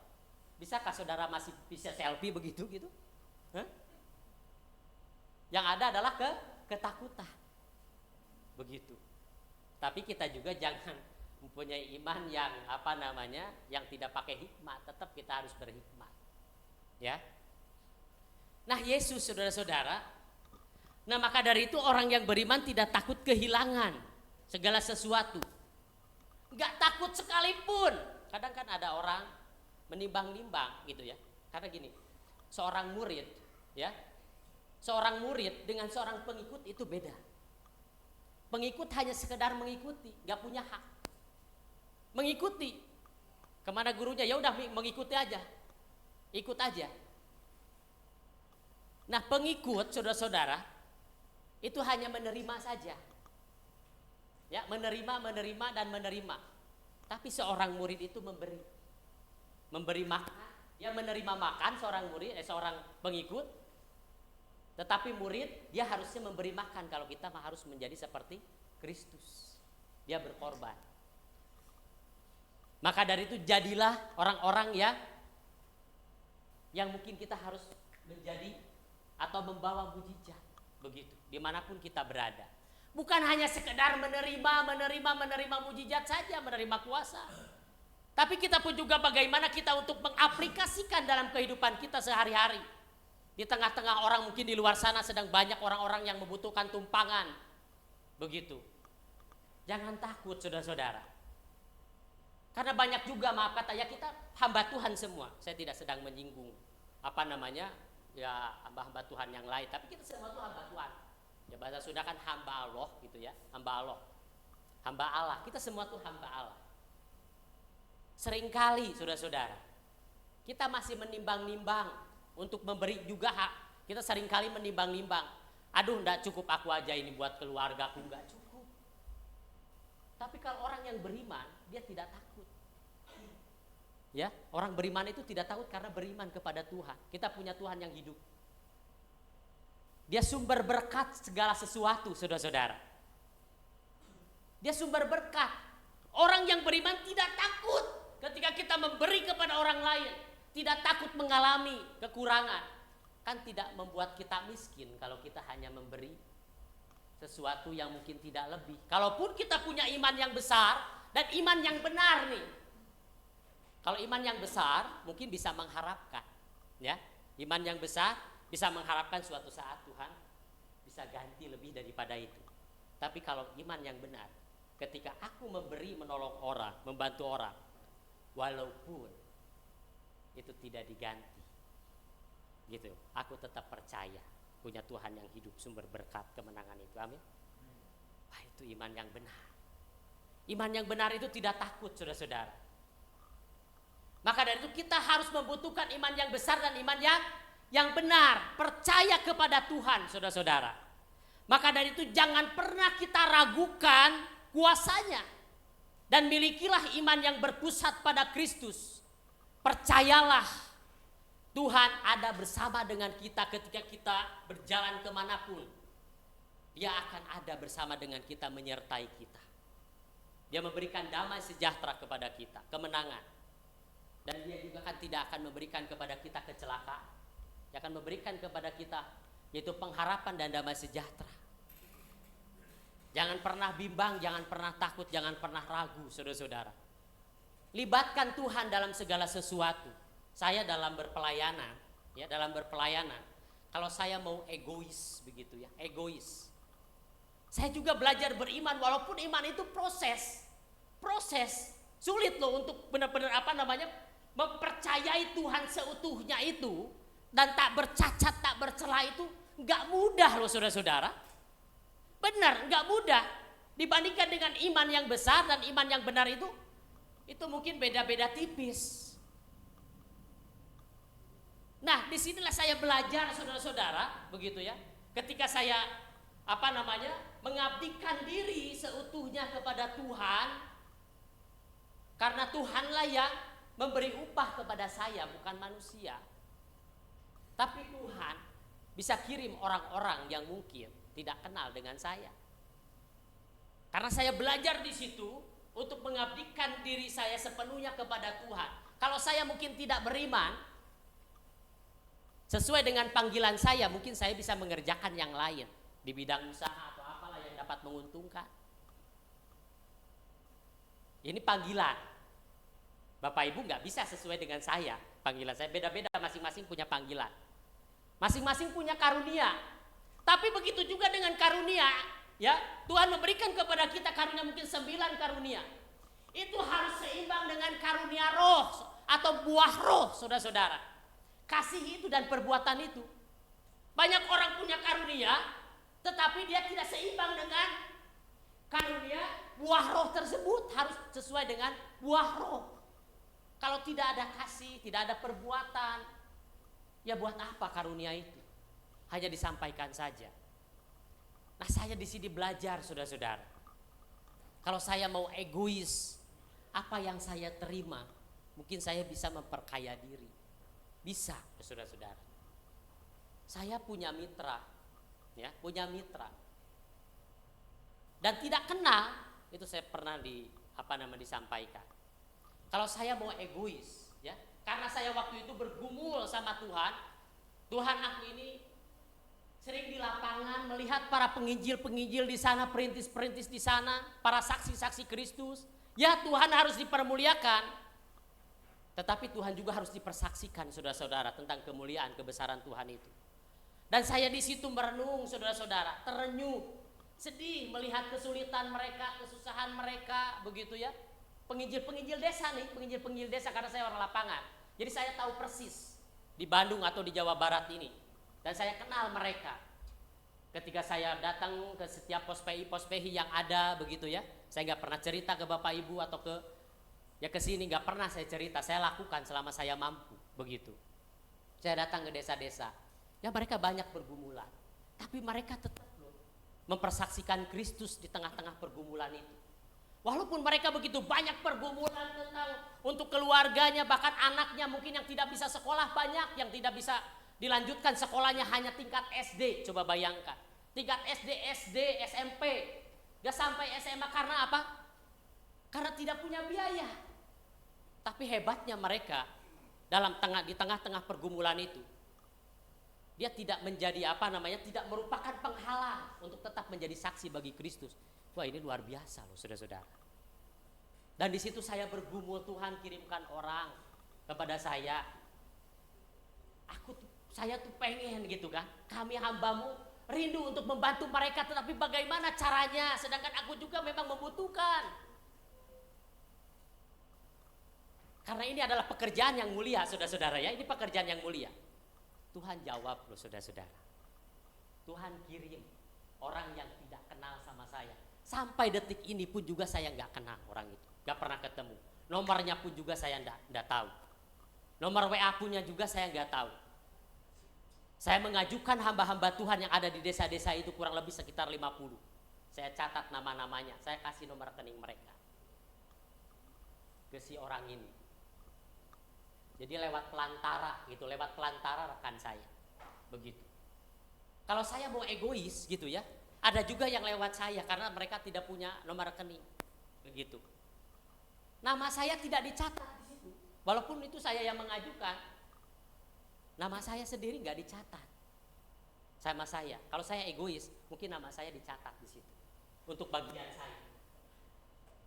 S3: bisakah saudara masih bisa selfie begitu gitu? Hah? Yang ada adalah ketakutan begitu. Tapi kita juga jangan mempunyai iman yang apa namanya, yang tidak pakai hikmat. Tetap kita harus berhikmat, ya. Nah, Yesus, saudara-saudara, nah maka dari itu orang yang beriman tidak takut kehilangan segala sesuatu, nggak takut sekalipun. Kadang kan ada orang menimbang-nimbang gitu ya, karena gini, seorang murid ya, seorang murid dengan seorang pengikut itu beda. Pengikut hanya sekedar mengikuti, nggak punya hak. Mengikuti kemana gurunya, ya udah mengikuti aja, ikut aja. Nah, pengikut, saudara-saudara, itu hanya menerima saja, ya, menerima dan menerima. Tapi seorang murid itu memberi makan, ya, menerima makan seorang murid, seorang pengikut. Tetapi murid, dia harusnya memberi makan. Kalau kita harus menjadi seperti Kristus, dia berkorban. Maka dari itu jadilah orang-orang yang mungkin kita harus menjadi atau membawa mujizat begitu dimanapun kita berada. Bukan hanya sekedar menerima mujizat saja, menerima kuasa. Tapi kita pun juga bagaimana kita untuk mengaplikasikan dalam kehidupan kita sehari-hari. Di tengah-tengah orang mungkin di luar sana sedang banyak orang-orang yang membutuhkan tumpangan. Begitu. Jangan takut, saudara-saudara. Karena banyak juga, maaf kata ya, kita hamba Tuhan semua. Saya tidak sedang menyinggung apa namanya, ya, hamba-hamba Tuhan yang lain, tapi kita semua itu hamba Tuhan. Ya, bahasa Sunda kan hamba Allah gitu ya, hamba Allah. Hamba Allah, kita semua tuh hamba Allah. Seringkali saudara-saudara, kita masih menimbang-nimbang untuk memberi juga hak. Kita seringkali menimbang-nimbang. Aduh, enggak cukup aku aja ini buat keluarga aku, enggak cukup. Tapi kalau orang yang beriman, dia tidak takut. Ya, orang beriman itu tidak takut karena beriman kepada Tuhan. Kita punya Tuhan yang hidup. Dia sumber berkat segala sesuatu, saudara-saudara. Dia sumber berkat. Orang yang beriman tidak takut ketika kita memberi kepada orang lain. Tidak takut mengalami kekurangan. Kan tidak membuat kita miskin kalau kita hanya memberi sesuatu yang mungkin tidak lebih. Kalaupun kita punya iman yang besar dan iman yang benar nih. Kalau iman yang besar mungkin bisa mengharapkan, ya. Iman yang besar bisa mengharapkan suatu saat Tuhan bisa ganti lebih daripada itu. Tapi kalau iman yang benar, ketika aku memberi, menolong orang, membantu orang, walaupun itu tidak diganti, gitu, aku tetap percaya punya Tuhan yang hidup, sumber berkat kemenangan itu. Amin. Wah, itu iman yang benar. Iman yang benar itu tidak takut, saudara-saudara. Maka dari itu kita harus membutuhkan iman yang besar dan iman yang benar, percaya kepada Tuhan, saudara-saudara. Maka dari itu jangan pernah kita ragukan kuasanya, dan milikilah iman yang berpusat pada Kristus. Percayalah, Tuhan ada bersama dengan kita ketika kita berjalan kemanapun. Dia akan ada bersama dengan kita, menyertai kita. Dia memberikan damai sejahtera kepada kita, kemenangan. Dan dia juga kan tidak akan memberikan kepada kita kecelakaan. Dia akan memberikan kepada kita yaitu pengharapan dan damai sejahtera. Jangan pernah bimbang, jangan pernah takut, jangan pernah ragu, saudara-saudara. Libatkan Tuhan dalam segala sesuatu. Saya dalam berpelayanan, ya, dalam berpelayanan, kalau saya mau egois begitu ya, egois. Saya juga belajar beriman, walaupun iman itu proses. Sulit loh untuk benar-benar apa namanya, mempercayai Tuhan seutuhnya itu dan tak bercacat, tak bercela itu enggak mudah loh, saudara-saudara. Benar, enggak mudah. Dibandingkan dengan iman yang besar dan iman yang benar itu mungkin beda-beda tipis. Nah, disinilah saya belajar saudara-saudara, begitu ya. Ketika saya mengabdikan diri seutuhnya kepada Tuhan, karena Tuhanlah yang memberi upah kepada saya, bukan manusia. Tapi Tuhan bisa kirim orang-orang yang mungkin tidak kenal dengan saya. Karena saya belajar di situ untuk mengabdikan diri saya sepenuhnya kepada Tuhan. Kalau saya mungkin tidak beriman sesuai dengan panggilan saya, mungkin saya bisa mengerjakan yang lain di bidang usaha atau apalah yang dapat menguntungkan. Ini panggilan. Bapak Ibu nggak bisa sesuai dengan saya. Panggilan saya beda-beda, masing-masing punya panggilan. Masing-masing punya karunia. Tapi begitu juga dengan karunia, ya. Tuhan memberikan kepada kita karunia mungkin 9 karunia. Itu harus seimbang dengan karunia roh atau buah roh, saudara-saudara. Kasih itu dan perbuatan itu. Banyak orang punya karunia, tetapi dia tidak seimbang dengan karunia buah roh tersebut. Harus sesuai dengan buah roh. Kalau tidak ada kasih, tidak ada perbuatan, ya buat apa karunia itu? Hanya disampaikan saja. Nah, saya di sini belajar, saudara-saudara. Kalau saya mau egois, apa yang saya terima, mungkin saya bisa memperkaya diri. Bisa, saudara-saudara. Saya punya mitra, ya, punya mitra. Dan tidak kenal, itu saya pernah disampaikan. Kalau saya mau egois, ya, karena saya waktu itu bergumul sama Tuhan, Tuhan aku ini sering di lapangan melihat para penginjil-penginjil di sana, perintis-perintis di sana, para saksi-saksi Kristus. Ya, Tuhan harus dipermuliakan, tetapi Tuhan juga harus dipersaksikan, saudara-saudara, tentang kemuliaan, kebesaran Tuhan itu. Dan saya di situ merenung, saudara-saudara, terenyuh, sedih melihat kesulitan mereka, kesusahan mereka, begitu ya. Penginjil-penginjil desa nih, penginjil-penginjil desa, karena saya orang lapangan. Jadi saya tahu persis di Bandung atau di Jawa Barat ini. Dan saya kenal mereka. Ketika saya datang ke setiap pos-PI yang ada, begitu ya. Saya nggak pernah cerita ke Bapak Ibu atau ke sini, nggak pernah saya cerita. Saya lakukan selama saya mampu, begitu. Saya datang ke desa-desa. Ya, mereka banyak pergumulan. Tapi mereka tetap mempersaksikan Kristus di tengah-tengah pergumulan itu. Walaupun mereka begitu banyak pergumulan tentang untuk keluarganya, bahkan anaknya mungkin yang tidak bisa sekolah banyak, yang tidak bisa dilanjutkan sekolahnya hanya tingkat SD, coba bayangkan. Tingkat SD, SMP, gak sampai SMA, karena apa? Karena tidak punya biaya. Tapi hebatnya mereka di tengah-tengah pergumulan itu, dia tidak menjadi tidak merupakan penghalang untuk tetap menjadi saksi bagi Kristus. Wah, ini luar biasa loh, saudara-saudara. Dan di situ saya bergumul, Tuhan kirimkan orang kepada saya. Saya tuh pengen gitu kan, kami hambamu rindu untuk membantu mereka, tetapi bagaimana caranya? Sedangkan aku juga memang membutuhkan. Karena ini adalah pekerjaan yang mulia, saudara-saudara ya. Ini pekerjaan yang mulia. Tuhan jawab loh, saudara-saudara. Tuhan kirim orang yang tidak kenal sama saya. Sampai detik ini pun juga saya nggak kenal orang itu, nggak pernah ketemu. Nomornya pun juga saya nggak tahu. Nomor WA punya juga saya nggak tahu. Saya mengajukan hamba-hamba Tuhan yang ada di desa-desa itu kurang lebih sekitar 50. Saya catat nama-namanya, saya kasih nomor rekening mereka ke si orang ini. Jadi lewat pelantara rekan saya, begitu. Kalau saya mau egois gitu ya, ada juga yang lewat saya karena mereka tidak punya nomor rekening, begitu. Nama saya tidak dicatat di situ, walaupun itu saya yang mengajukan. Nama saya sendiri nggak dicatat sama saya. Kalau saya egois, mungkin nama saya dicatat di situ untuk bagian saya.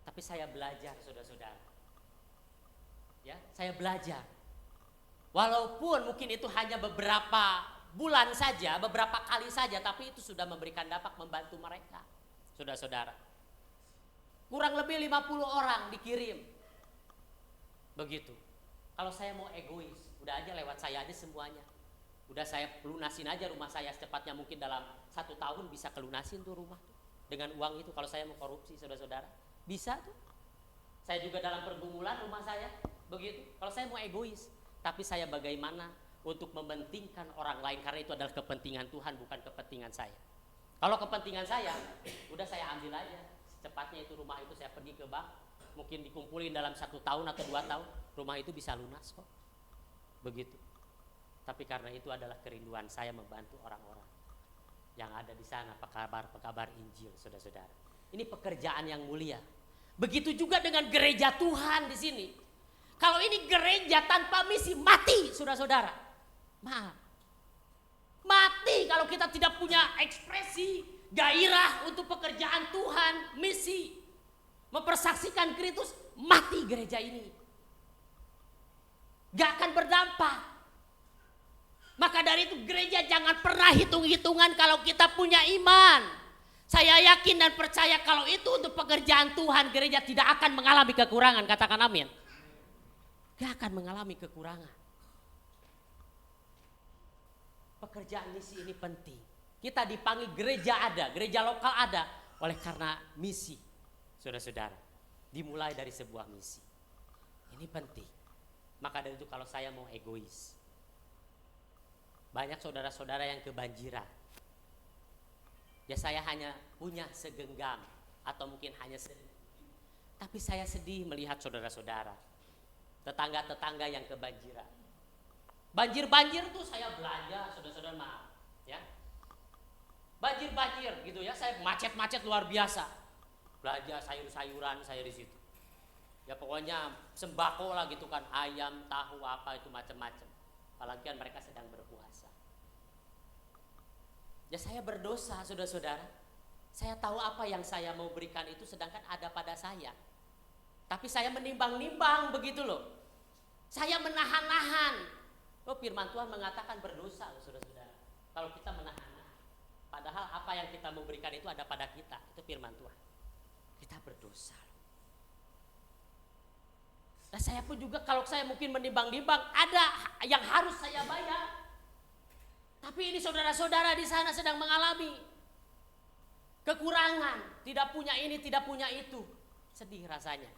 S3: Tapi saya belajar, saudara-saudara. Ya, saya belajar. Walaupun mungkin itu hanya beberapa bulan saja, beberapa kali saja, tapi itu sudah memberikan dampak, membantu mereka, saudara-saudara. Kurang lebih 50 orang dikirim, begitu. Kalau saya mau egois, udah aja lewat saya aja semuanya. Udah saya lunasin aja rumah saya secepatnya, mungkin dalam 1 tahun bisa kelunasin tuh rumah tuh. Dengan uang itu kalau saya mau korupsi, saudara-saudara, bisa tuh. Saya juga dalam pergumulan rumah saya, begitu. Kalau saya mau egois, tapi saya bagaimana untuk mementingkan orang lain, karena itu adalah kepentingan Tuhan, bukan kepentingan saya. Kalau kepentingan saya, udah saya ambil aja secepatnya itu rumah itu, saya pergi ke bank, mungkin dikumpulin dalam 1 tahun atau 2 tahun, rumah itu bisa lunas kok, begitu. Tapi karena itu adalah kerinduan saya membantu orang-orang yang ada di sana, pekabar Injil, saudara-saudara. Ini pekerjaan yang mulia. Begitu juga dengan gereja Tuhan di sini. Kalau ini gereja tanpa misi, mati, saudara-saudara. Maaf. Mati kalau kita tidak punya ekspresi, gairah untuk pekerjaan Tuhan, misi. Mempersaksikan Kristus, mati gereja ini. Gak akan berdampak. Maka dari itu gereja jangan pernah hitung-hitungan kalau kita punya iman. Saya yakin dan percaya kalau itu untuk pekerjaan Tuhan, gereja tidak akan mengalami kekurangan. Katakan amin. Gak akan mengalami kekurangan. Pekerjaan misi ini penting. Kita dipanggil gereja ada, gereja lokal ada. Oleh karena misi, saudara-saudara. Dimulai dari sebuah misi. Ini penting. Maka dari itu kalau saya mau egois. Banyak saudara-saudara yang kebanjiran. Ya saya hanya punya segenggam. Atau mungkin hanya sedikit. Tapi saya sedih melihat saudara-saudara. Tetangga-tetangga yang kebanjiran. Banjir-banjir tuh saya belanja, saudara-saudara, maaf ya. Banjir-banjir gitu ya, saya macet-macet luar biasa. Belanja sayur-sayuran saya di situ. Ya pokoknya sembako lah gitu kan, ayam, tahu apa itu macam-macam. Apalagi kan mereka sedang berpuasa. Ya saya berdosa, saudara-saudara. Saya tahu apa yang saya mau berikan itu sedangkan ada pada saya. Tapi saya menimbang-nimbang begitu loh. Saya menahan-nahan. Oh, firman Tuhan mengatakan berdosa loh, saudara-saudara. Kalau kita menahan, padahal apa yang kita mau berikan itu ada pada kita. Itu firman Tuhan. Kita berdosa. Nah saya pun juga kalau saya mungkin menimbang-nimbang, ada yang harus saya bayar. Tapi ini saudara-saudara di sana sedang mengalami kekurangan, tidak punya ini, tidak punya itu. Sedih rasanya.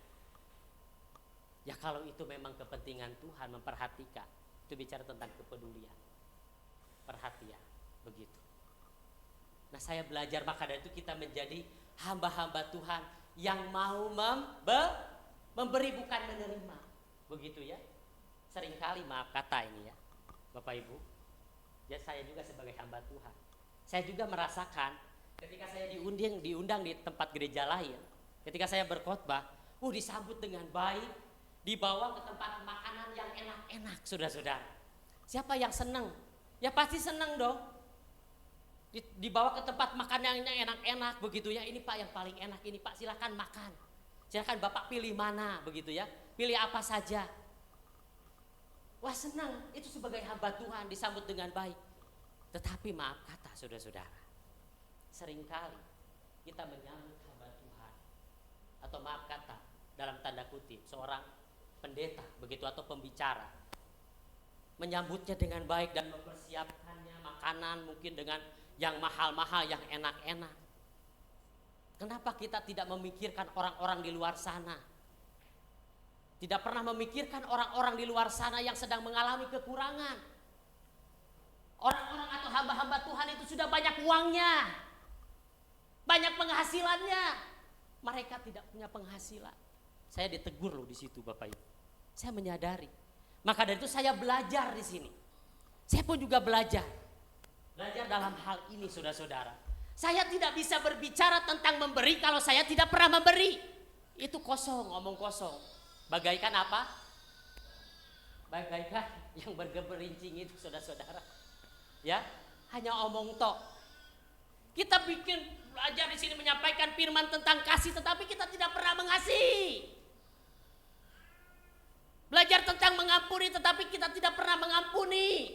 S3: Ya kalau itu memang kepentingan Tuhan memperhatikan. Itu bicara tentang kepedulian, perhatian, begitu. Nah saya belajar, maka dari itu kita menjadi hamba-hamba Tuhan yang mau memberi bukan menerima, begitu ya. Seringkali maaf kata ini ya, Bapak Ibu. Ya saya juga sebagai hamba Tuhan, saya juga merasakan ketika saya diundang di tempat gereja lain, ketika saya berkhotbah, disambut dengan baik. Dibawa ke tempat makanan yang enak-enak, saudara-saudara. Siapa yang senang? Ya pasti senang dong. Dibawa ke tempat makan yang enak-enak begitu ya. Ini Pak yang paling enak ini Pak, silakan makan. Silakan Bapak pilih mana begitu ya. Pilih apa saja. Wah senang, itu sebagai hamba Tuhan disambut dengan baik. Tetapi maaf kata saudara-saudara, seringkali kita menyambut hamba Tuhan, atau maaf kata dalam tanda kutip seorang pendeta begitu atau pembicara menyambutnya dengan baik dan mempersiapkannya makanan mungkin dengan yang mahal-mahal, yang enak-enak. Kenapa kita tidak memikirkan orang-orang di luar sana? Tidak pernah memikirkan orang-orang di luar sana yang sedang mengalami kekurangan. Orang-orang atau hamba-hamba Tuhan itu sudah banyak uangnya, banyak penghasilannya. Mereka tidak punya penghasilan. Saya ditegur loh di situ Bapak Ibu. Saya menyadari. Maka dari itu saya belajar di sini. Saya pun juga belajar dalam hal ini saudara-saudara. Saya tidak bisa berbicara tentang memberi kalau saya tidak pernah memberi. Itu kosong, ngomong kosong. Bagaikan apa? Bagaikan yang bergeberincing itu saudara-saudara. Ya, hanya omong tok. Kita bikin belajar di sini menyampaikan firman tentang kasih, tetapi kita tidak pernah mengasihi. Belajar tentang mengampuni, tetapi kita tidak pernah mengampuni.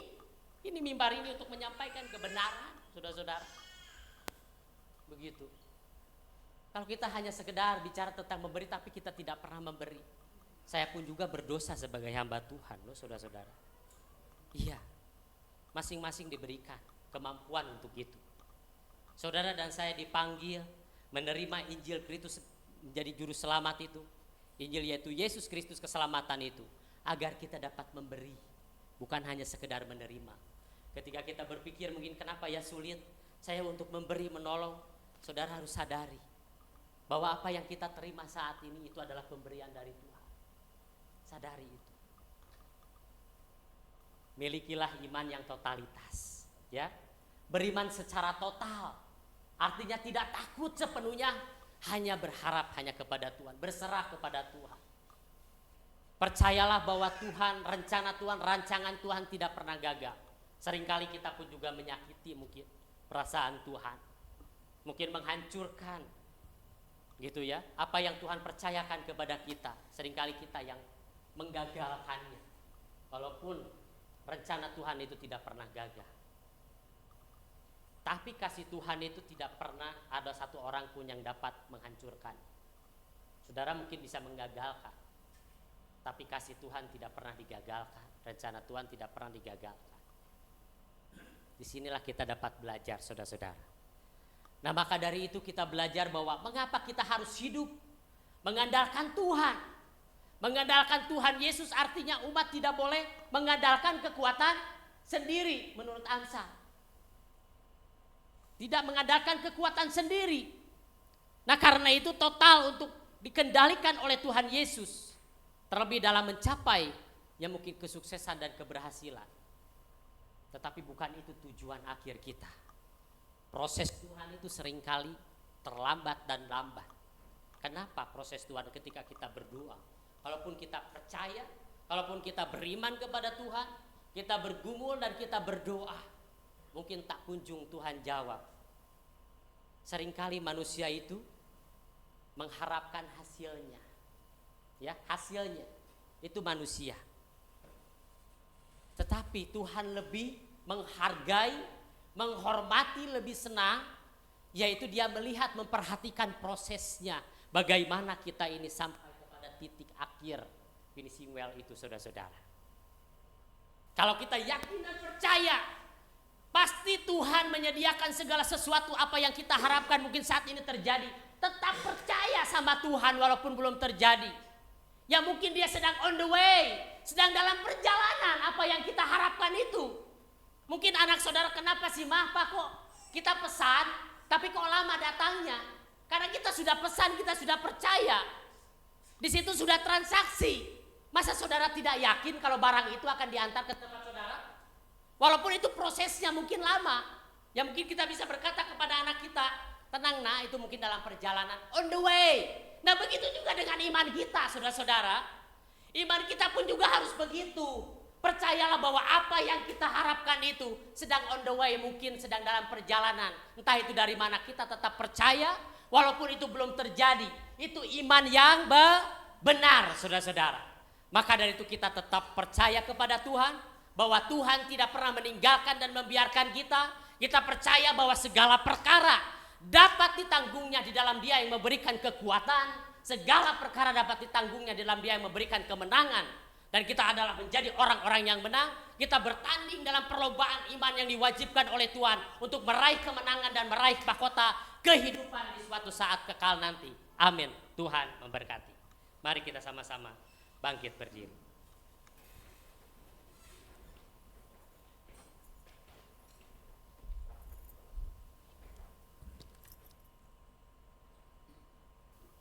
S3: Ini mimbar ini untuk menyampaikan kebenaran, saudara-saudara. Begitu. Kalau kita hanya sekedar bicara tentang memberi, tapi kita tidak pernah memberi. Saya pun juga berdosa sebagai hamba Tuhan, loh, saudara-saudara. Iya, masing-masing diberikan kemampuan untuk itu. Saudara dan saya dipanggil menerima Injil Kristus menjadi juru selamat itu. Injil yaitu Yesus Kristus keselamatan itu. Agar kita dapat memberi bukan hanya sekedar menerima. Ketika kita berpikir mungkin kenapa ya sulit saya untuk memberi, menolong, saudara harus sadari bahwa apa yang kita terima saat ini itu adalah pemberian dari Tuhan. Sadari itu. Milikilah iman yang totalitas, ya. Beriman secara total. Artinya tidak takut sepenuhnya, hanya berharap hanya kepada Tuhan, berserah kepada Tuhan. Percayalah bahwa Tuhan, rencana Tuhan, rancangan Tuhan tidak pernah gagal. Seringkali kita pun juga menyakiti mungkin perasaan Tuhan. Mungkin menghancurkan gitu ya, apa yang Tuhan percayakan kepada kita. Seringkali kita yang menggagalkannya. Walaupun rencana Tuhan itu tidak pernah gagal. Tapi kasih Tuhan itu tidak pernah ada satu orang pun yang dapat menghancurkan. Saudara mungkin bisa menggagalkan, tapi kasih Tuhan tidak pernah digagalkan. Rencana Tuhan tidak pernah digagalkan. Disinilah kita dapat belajar, saudara-saudara. Nah, maka dari itu kita belajar bahwa mengapa kita harus hidup mengandalkan Tuhan. Mengandalkan Tuhan Yesus artinya umat tidak boleh mengandalkan kekuatan sendiri menurut Ansar. Tidak mengandalkan kekuatan sendiri. Nah, karena itu total untuk dikendalikan oleh Tuhan Yesus. Terlebih dalam mencapai yang mungkin kesuksesan dan keberhasilan. Tetapi bukan itu tujuan akhir kita. Proses Tuhan itu seringkali terlambat dan lambat. Kenapa proses Tuhan ketika kita berdoa? Kalaupun kita percaya, kalaupun kita beriman kepada Tuhan, kita bergumul dan kita berdoa, mungkin tak kunjung Tuhan jawab. Seringkali manusia itu mengharapkan hasilnya. Ya, hasilnya itu manusia. Tetapi Tuhan lebih menghargai, menghormati, lebih senang, yaitu Dia melihat, memperhatikan prosesnya. Bagaimana kita ini sampai kepada titik akhir finishing well itu, saudara-saudara. Kalau kita yakin dan percaya, pasti Tuhan menyediakan segala sesuatu apa yang kita harapkan mungkin saat ini terjadi. Tetap percaya sama Tuhan walaupun belum terjadi. Ya mungkin Dia sedang on the way, sedang dalam perjalanan apa yang kita harapkan itu. Mungkin anak saudara, kenapa sih Pak kok kita pesan tapi kok lama datangnya? Karena kita sudah pesan, kita sudah percaya. Di situ sudah transaksi. Masa saudara tidak yakin kalau barang itu akan diantar ke tempat saudara? Walaupun itu prosesnya mungkin lama. Ya mungkin kita bisa berkata kepada anak kita, tenang nak, itu mungkin dalam perjalanan, on the way. Nah begitu juga dengan iman kita, saudara-saudara. Iman kita pun juga harus begitu. Percayalah bahwa apa yang kita harapkan itu sedang on the way, mungkin sedang dalam perjalanan. Entah itu dari mana, kita tetap percaya walaupun itu belum terjadi. Itu iman yang benar, saudara-saudara. Maka dari itu kita tetap percaya kepada Tuhan, bahwa Tuhan tidak pernah meninggalkan dan membiarkan kita. Kita percaya bahwa segala perkara dapat ditanggungnya di dalam Dia yang memberikan kekuatan. Segala perkara dapat ditanggungnya di dalam Dia yang memberikan kemenangan. Dan kita adalah menjadi orang-orang yang menang. Kita bertanding dalam perlombaan iman yang diwajibkan oleh Tuhan untuk meraih kemenangan dan meraih mahkota kehidupan di suatu saat kekal nanti. Amin. Tuhan memberkati. Mari kita sama-sama bangkit berdiri.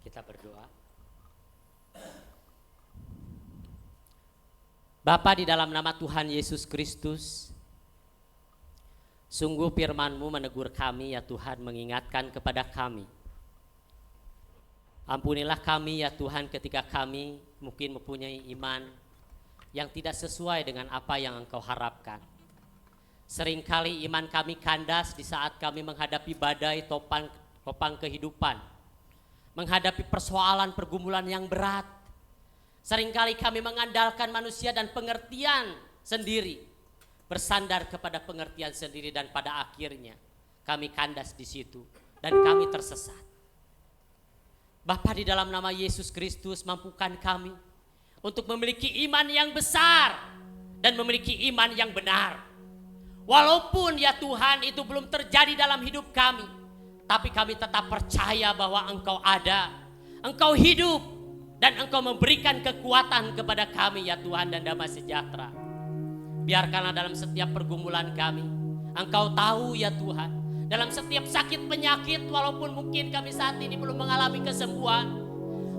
S3: Kita berdoa. Bapa, di dalam nama Tuhan Yesus Kristus, sungguh firman-Mu menegur kami ya Tuhan, mengingatkan kepada kami. Ampunilah kami ya Tuhan ketika kami mungkin mempunyai iman yang tidak sesuai dengan apa yang Engkau harapkan. Seringkali iman kami kandas di saat kami menghadapi badai topang kehidupan, menghadapi persoalan pergumulan yang berat. Seringkali kami mengandalkan manusia dan pengertian sendiri, bersandar kepada pengertian sendiri, dan pada akhirnya kami kandas di situ dan kami tersesat. Bapa, di dalam nama Yesus Kristus, mampukan kami untuk memiliki iman yang besar dan memiliki iman yang benar. Walaupun ya Tuhan itu belum terjadi dalam hidup kami, tapi kami tetap percaya bahwa Engkau ada, Engkau hidup, dan Engkau memberikan kekuatan kepada kami ya Tuhan, dan damai sejahtera. Biarkanlah dalam setiap pergumulan kami, Engkau tahu ya Tuhan, dalam setiap sakit penyakit, walaupun mungkin kami saat ini belum mengalami kesembuhan,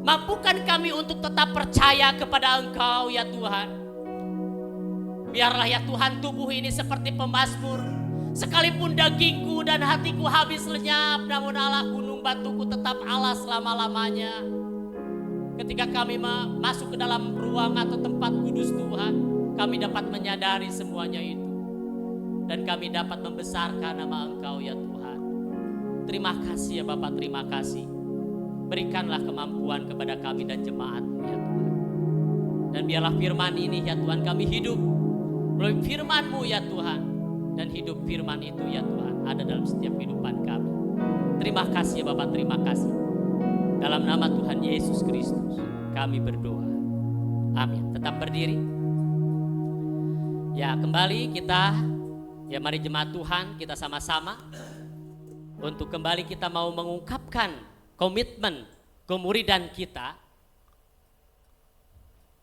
S3: mampukan kami untuk tetap percaya kepada Engkau ya Tuhan. Biarlah ya Tuhan tubuh ini seperti pemazmur, sekalipun dagingku dan hatiku habis lenyap, namun Allah gunung batuku tetap Allah selama-lamanya. Ketika kami masuk ke dalam ruang atau tempat kudus Tuhan, kami dapat menyadari semuanya itu. Dan kami dapat membesarkan nama Engkau ya Tuhan. Terima kasih ya Bapak, terima kasih. Berikanlah kemampuan kepada kami dan jemaat-Mu ya Tuhan. Dan biarlah firman ini ya Tuhan kami hidup melalui firman-Mu ya Tuhan. Dan hidup firman itu ya Tuhan ada dalam setiap kehidupan kami. Terima kasih ya Bapak, terima kasih. Dalam nama Tuhan Yesus Kristus kami berdoa. Amin. Tetap berdiri. Ya kembali kita, ya mari jemaat Tuhan kita sama-sama untuk kembali kita mau mengungkapkan komitmen kemuridan kita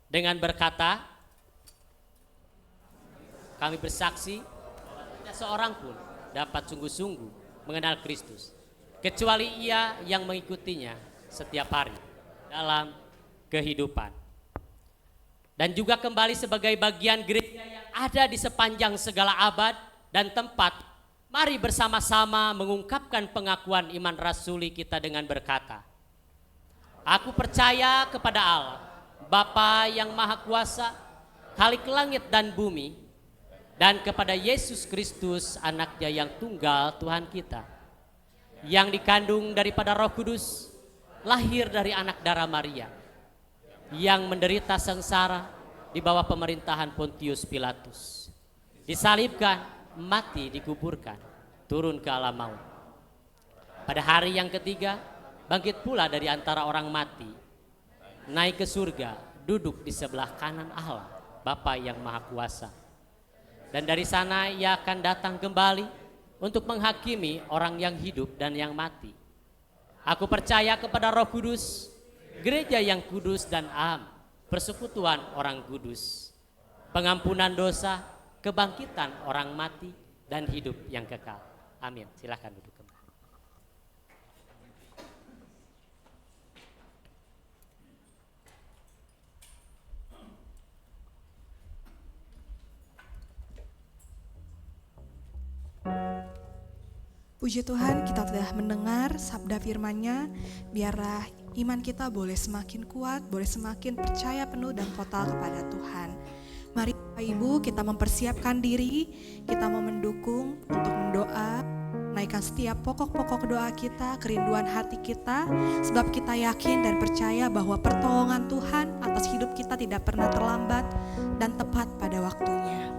S3: dengan berkata, kami bersaksi tidak seorang pun dapat sungguh-sungguh mengenal Kristus kecuali ia yang mengikutinya setiap hari dalam kehidupan. Dan juga kembali sebagai bagian gereja yang ada di sepanjang segala abad dan tempat, mari bersama-sama mengungkapkan pengakuan iman rasuli kita dengan berkata, aku percaya kepada Allah, Bapa yang Maha Kuasa, Khalik langit dan bumi, dan kepada Yesus Kristus anaknya yang tunggal Tuhan kita, yang dikandung daripada Roh Kudus, lahir dari anak darah Maria, yang menderita sengsara di bawah pemerintahan Pontius Pilatus, disalibkan, mati, dikuburkan, turun ke alam maut. Pada hari yang ketiga, bangkit pula dari antara orang mati, naik ke surga, duduk di sebelah kanan Allah, Bapa yang Maha Kuasa. Dan dari sana ia akan datang kembali untuk menghakimi orang yang hidup dan yang mati. Aku percaya kepada Roh Kudus, gereja yang kudus dan am, persekutuan orang kudus, pengampunan dosa, kebangkitan orang mati, dan hidup yang kekal. Amin. Silakan duduk kembali.
S2: Puji Tuhan, kita telah mendengar sabda firman-Nya. Biarlah iman kita boleh semakin kuat, boleh semakin percaya penuh dan total kepada Tuhan. Mari Bapak Ibu kita mempersiapkan diri, kita mau mendukung untuk mendoa, naikkan setiap pokok-pokok doa kita, kerinduan hati kita, sebab kita yakin dan percaya bahwa pertolongan Tuhan atas hidup kita tidak pernah terlambat dan tepat pada waktunya.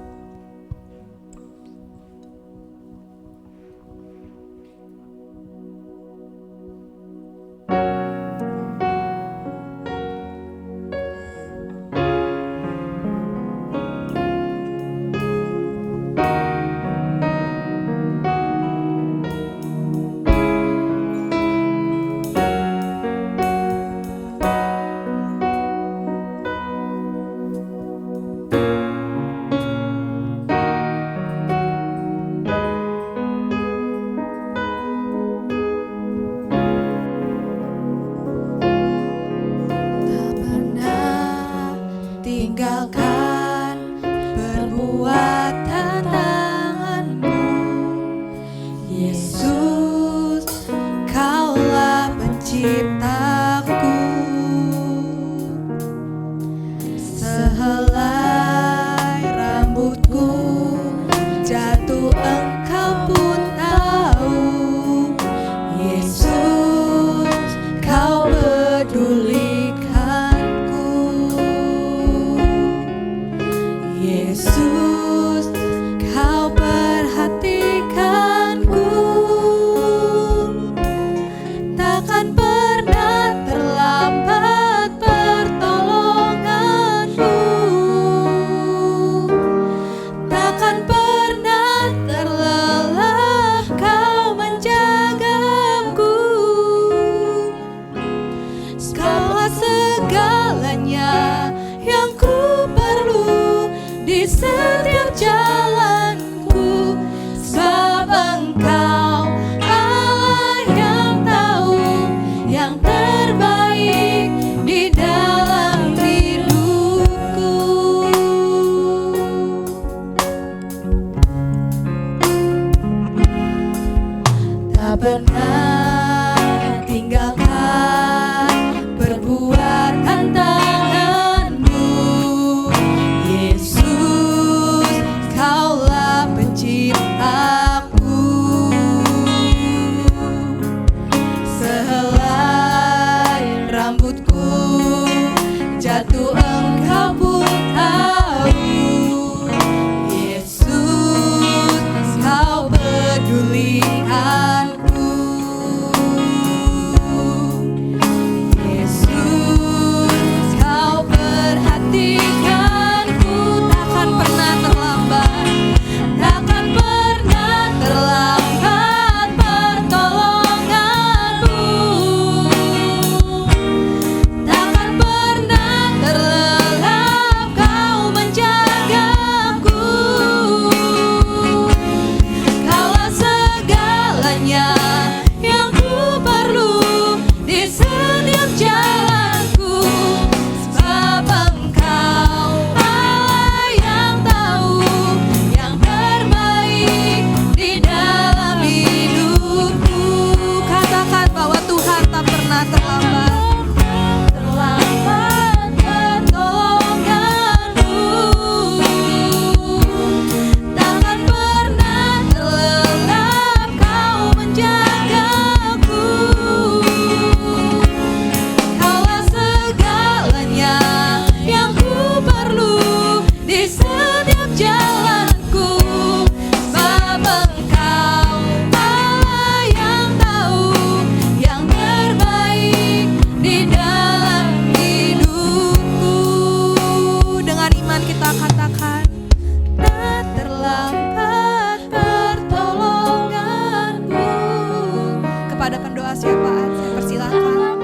S2: pada pendoa syafaat, saya persilahkan.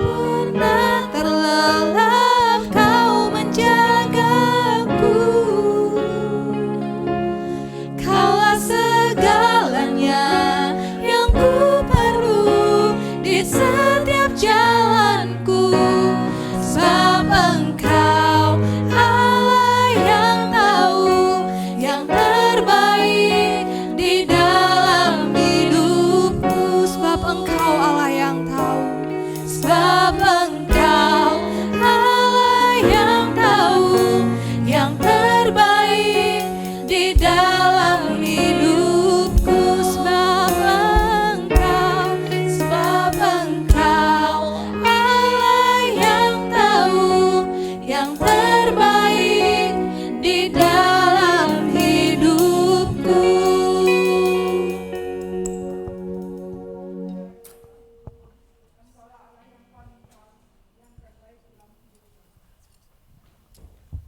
S2: Terlelap kau menjagaku, kaulah segalanya yang ku perlu di setiap jalanku, sebab Engkau Allah yang tahu yang terbaik di dalam hidupku, sebab Engkau Allah yang tahu, sebab Engkau Allah yang tahu yang terbaik di dalam hidupku, sebab Engkau Allah yang tahu yang terbaik di dalam hidupku.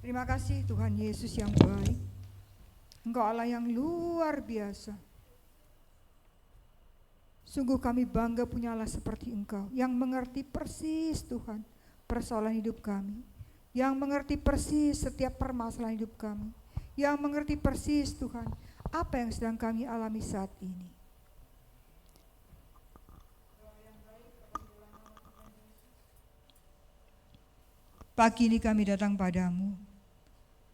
S6: Terima kasih Tuhan Yesus yang baik. Engkau Allah yang luar biasa. Sungguh kami bangga punya Allah seperti Engkau, yang mengerti persis Tuhan persoalan hidup kami, yang mengerti persis setiap permasalahan hidup kami, yang mengerti persis Tuhan apa yang sedang kami alami saat ini. Pagi ini kami datang padamu.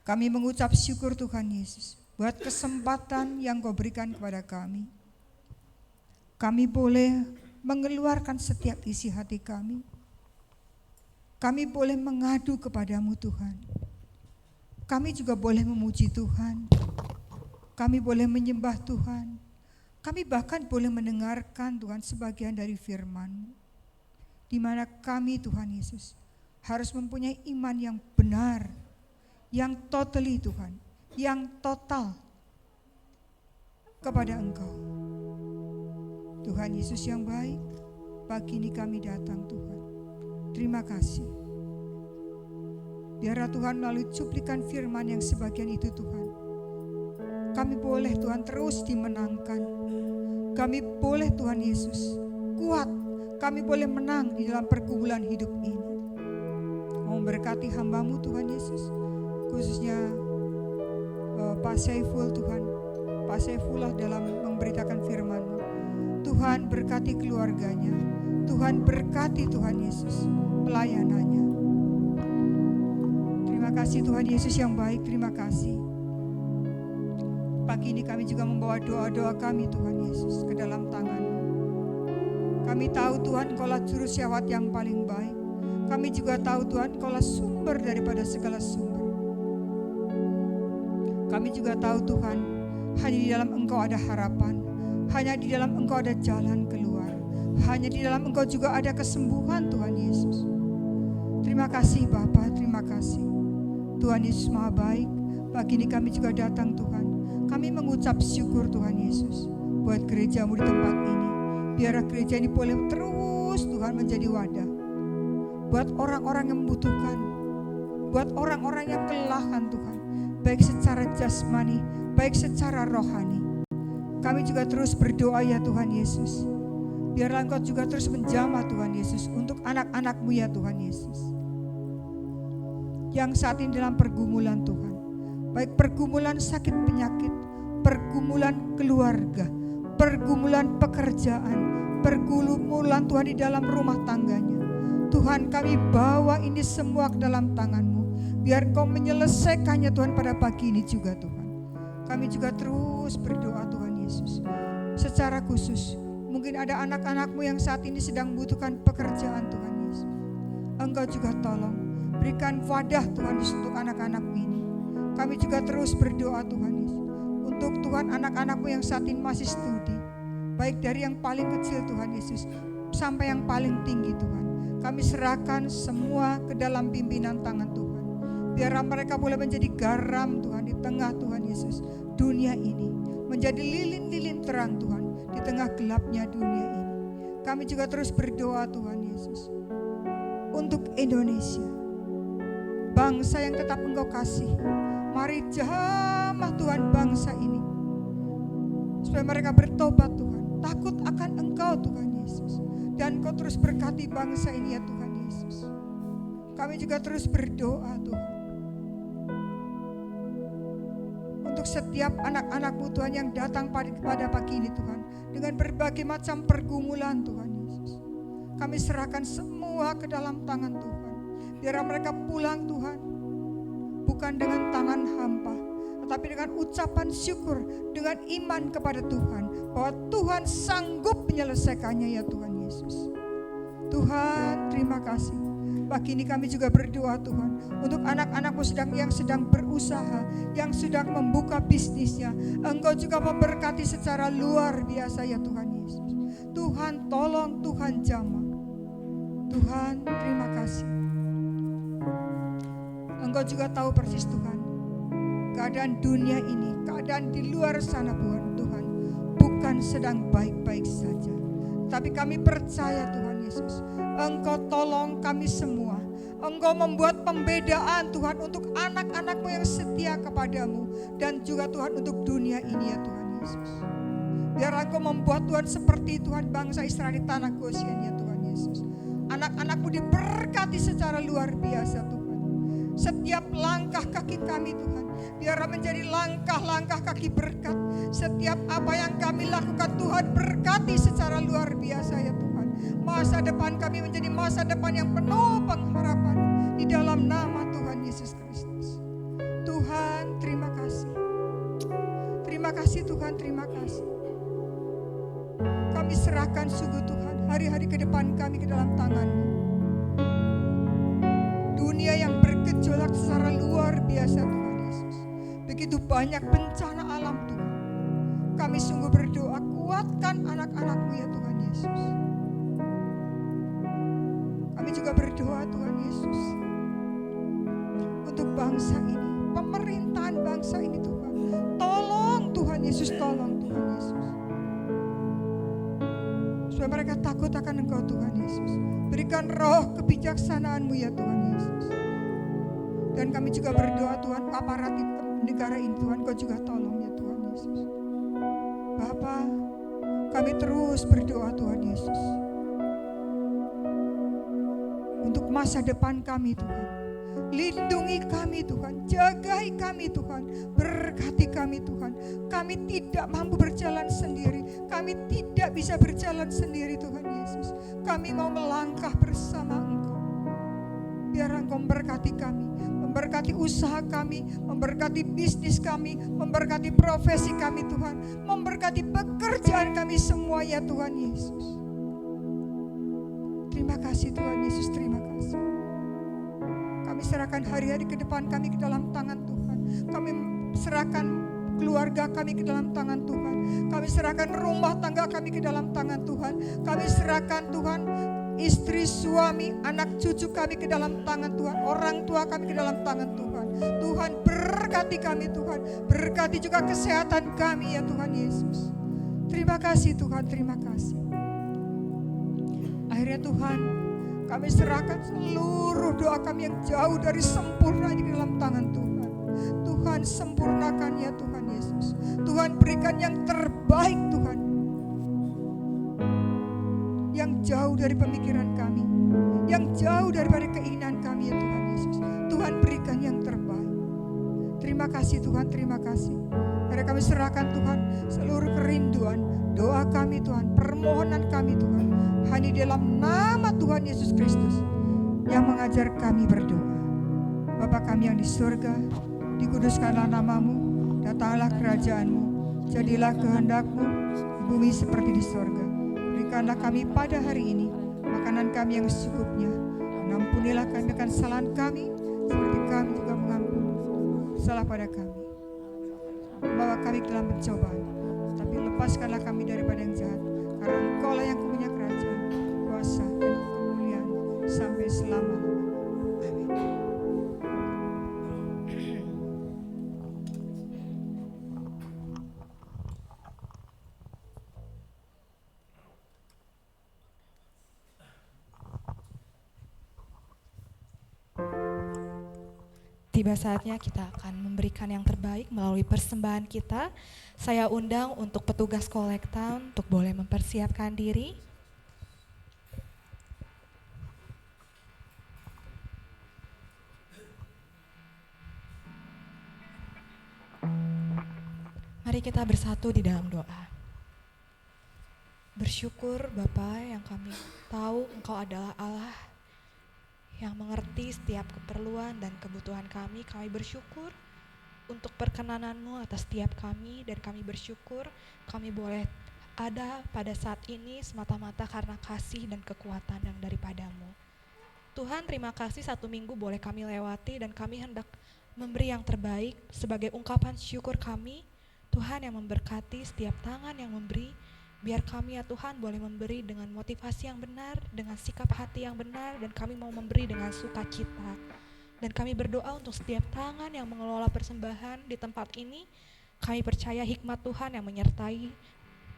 S6: Kami mengucap syukur Tuhan Yesus buat kesempatan yang Kau berikan kepada kami. Kami boleh mengeluarkan setiap isi hati kami. Kami boleh mengadu kepadamu Tuhan. Kami juga boleh memuji Tuhan. Kami boleh menyembah Tuhan. Kami bahkan boleh mendengarkan Tuhan sebagian dari firman-Mu. Di mana kami Tuhan Yesus harus mempunyai iman yang benar, yang totally Tuhan, yang total kepada Engkau. Tuhan Yesus yang baik, pagi ini kami datang Tuhan. Terima kasih. Biarlah Tuhan melalui cuplikan firman yang sebagian itu Tuhan, kami boleh Tuhan terus dimenangkan. Kami boleh Tuhan Yesus kuat, kami boleh menang di dalam pergumulan hidup ini. Memberkati hamba-Mu Tuhan Yesus, khususnya Pak Saiful Tuhan, Pak Saifullah dalam memberitakan firman-Mu. Tuhan berkati keluarganya, Tuhan berkati Tuhan Yesus pelayanannya. Terima kasih Tuhan Yesus yang baik, terima kasih. Pagi ini kami juga membawa doa-doa kami Tuhan Yesus ke dalam tangan-Mu. Kami tahu Tuhan Engkaulah juru syawat yang paling baik. Kami juga tahu Tuhan Engkaulah sumber daripada segala sumber. Kami juga tahu Tuhan, hanya di dalam Engkau ada harapan, hanya di dalam Engkau ada jalan keluar, hanya di dalam Engkau juga ada kesembuhan Tuhan Yesus. Terima kasih Bapa, terima kasih. Tuhan Yesus Maha baik. Pagi ini kami juga datang Tuhan. Kami mengucap syukur Tuhan Yesus buat gereja-Mu di tempat ini. Biarlah gereja ini boleh terus Tuhan menjadi wadah buat orang-orang yang membutuhkan, buat orang-orang yang kelelahan Tuhan, baik secara jasmani, baik secara rohani. Kami juga terus berdoa ya Tuhan Yesus, biarlah Engkau juga terus menjamah Tuhan Yesus untuk anak-anak-Mu ya Tuhan Yesus, yang saat ini dalam pergumulan Tuhan, baik pergumulan sakit penyakit, pergumulan keluarga, pergumulan pekerjaan, pergumulan Tuhan di dalam rumah tangganya. Tuhan, kami bawa ini semua ke dalam tangan-Mu. Biar Kau menyelesaikannya Tuhan pada pagi ini juga Tuhan. Kami juga terus berdoa Tuhan Yesus. Secara khusus, mungkin ada anak-anak-Mu yang saat ini sedang membutuhkan pekerjaan Tuhan Yesus. Engkau juga tolong, berikan wadah Tuhan Yesus untuk anak-anak-Mu ini. Kami juga terus berdoa Tuhan Yesus. Untuk Tuhan anak-anak-Mu yang saat ini masih studi. Baik dari yang paling kecil Tuhan Yesus, sampai yang paling tinggi Tuhan. Kami serahkan semua ke dalam pimpinan tangan Tuhan. Biarlah mereka boleh menjadi garam Tuhan di tengah Tuhan Yesus dunia ini. Menjadi lilin-lilin terang Tuhan di tengah gelapnya dunia ini. Kami juga terus berdoa Tuhan Yesus untuk Indonesia, bangsa yang tetap Engkau kasih. Mari jamah Tuhan bangsa ini, supaya mereka bertobat Tuhan, takut akan Engkau Tuhan Yesus. Dan Kau terus berkati bangsa ini ya Tuhan Yesus. Kami juga terus berdoa Tuhan, untuk setiap anak-anak-Mu Tuhan yang datang pada pagi ini Tuhan, dengan berbagai macam pergumulan Tuhan Yesus. Kami serahkan semua ke dalam tangan Tuhan. Biar mereka pulang Tuhan, bukan dengan tangan hampa, tetapi dengan ucapan syukur, dengan iman kepada Tuhan, bahwa Tuhan sanggup menyelesaikannya ya Tuhan Yesus. Tuhan, terima kasih. Pagi ini kami juga berdoa Tuhan, untuk anak-anak-Mu yang sedang berusaha, yang sedang membuka bisnisnya. Engkau juga memberkati secara luar biasa ya Tuhan Yesus. Tuhan tolong, Tuhan jamah. Tuhan, terima kasih. Engkau juga tahu persis Tuhan, keadaan dunia ini, keadaan di luar sana Tuhan, bukan sedang baik-baik saja. Tapi kami percaya Tuhan Yesus, Engkau tolong kami semua. Engkau membuat pembedaan Tuhan untuk anak-anak-Mu yang setia kepadamu. Dan juga Tuhan untuk dunia ini ya Tuhan Yesus. Biar Engkau membuat Tuhan seperti Tuhan bangsa Israel di tanah Goshen ya Tuhan Yesus. Anak-anak-Mu diberkati secara luar biasa Tuhan. Setiap langkah kaki kami Tuhan, biar menjadi langkah-langkah kaki berkat. Setiap apa yang kami lakukan Tuhan berkati secara luar biasa ya Tuhan. Masa depan kami menjadi masa depan yang penuh pengharapan di dalam nama Tuhan Yesus Kristus. Tuhan, terima kasih. Terima kasih Tuhan, terima kasih. Kami serahkan sungguh Tuhan hari-hari ke depan kami ke dalam tangan-Mu. Dunia yang bergejolak secara luar biasa Tuhan Yesus. Begitu banyak bencana alam Tuhan. Kami sungguh berdoa, kuatkan anak-anak-Mu ya Tuhan Yesus. Kami juga berdoa Tuhan Yesus, untuk bangsa ini, pemerintahan bangsa ini Tuhan. Tolong Tuhan Yesus, tolong Tuhan Yesus. Supaya mereka takut akan Engkau Tuhan Yesus. Berikan roh kebijaksanaan-Mu ya Tuhan Yesus. Dan kami juga berdoa Tuhan, aparat negara ini Tuhan, Kau juga tolong ya Tuhan Yesus. Bapa, kami terus berdoa Tuhan Yesus, untuk masa depan kami Tuhan. Lindungi kami Tuhan, jagai kami Tuhan, berkati kami Tuhan. Kami tidak mampu berjalan sendiri, kami tidak bisa berjalan sendiri Tuhan Yesus. Kami mau melangkah bersama Engkau. Biar Engkau memberkati kami, memberkati usaha kami, memberkati bisnis kami, memberkati profesi kami Tuhan, memberkati pekerjaan kami semua ya Tuhan Yesus. Terima kasih Tuhan Yesus, terima kasih. Kami serahkan hari-hari ke depan kami ke dalam tangan Tuhan. Kami serahkan keluarga kami ke dalam tangan Tuhan. Kami serahkan rumah tangga kami ke dalam tangan Tuhan. Kami serahkan Tuhan istri, suami, anak cucu kami ke dalam tangan Tuhan. Orang tua kami ke dalam tangan Tuhan. Tuhan berkati kami Tuhan. Berkati juga kesehatan kami ya Tuhan Yesus. Terima kasih Tuhan, terima kasih. Akhirnya Tuhan, kami serahkan seluruh doa kami yang jauh dari sempurna di dalam tangan Tuhan. Tuhan sempurnakan ya Tuhan Yesus. Tuhan berikan yang terbaik Tuhan. Yang jauh dari pemikiran kami, yang jauh daripada keinginan kami ya Tuhan Yesus. Tuhan berikan yang terbaik. Terima kasih Tuhan, terima kasih. Karena kami serahkan Tuhan seluruh kerinduan, doa kami Tuhan, permohonan kami Tuhan, hanya dalam nama Tuhan Yesus Kristus yang mengajar kami berdoa. Bapa kami yang di surga, dikuduskanlah namamu, datanglah kerajaanmu, jadilah kehendak-Mu di bumi seperti di surga. Berikanlah kami pada hari ini makanan kami yang secukupnya, dan ampunilah kami akan kesalahan kami, seperti kami juga mengampuni salah pada kami. Bawa kami ke dalam pencobaan, tapi lepaskanlah kami daripada yang jahat, karena Engkau-lah yang punya kerajaan, kuasa dan kemuliaan sampai selama-lamanya. Amin.
S2: Tiba saatnya kita akan memberikan yang terbaik melalui persembahan kita. Saya undang untuk petugas kolektan untuk boleh mempersiapkan diri. Mari kita bersatu di dalam doa. Bersyukur Bapa yang kami tahu Engkau adalah Allah yang mengerti setiap keperluan dan kebutuhan kami. Kami bersyukur untuk perkenanan-Mu atas setiap kami, dan kami bersyukur kami boleh ada pada saat ini semata-mata karena kasih dan kekuatan yang daripada-Mu. Tuhan, terima kasih 1 minggu boleh kami lewati dan kami hendak memberi yang terbaik sebagai ungkapan syukur kami. Tuhan yang memberkati setiap tangan yang memberi, biar kami ya Tuhan boleh memberi dengan motivasi yang benar, dengan sikap hati yang benar, dan kami mau memberi dengan sukacita. Dan kami berdoa untuk setiap tangan yang mengelola persembahan di tempat ini. Kami percaya hikmat Tuhan yang menyertai,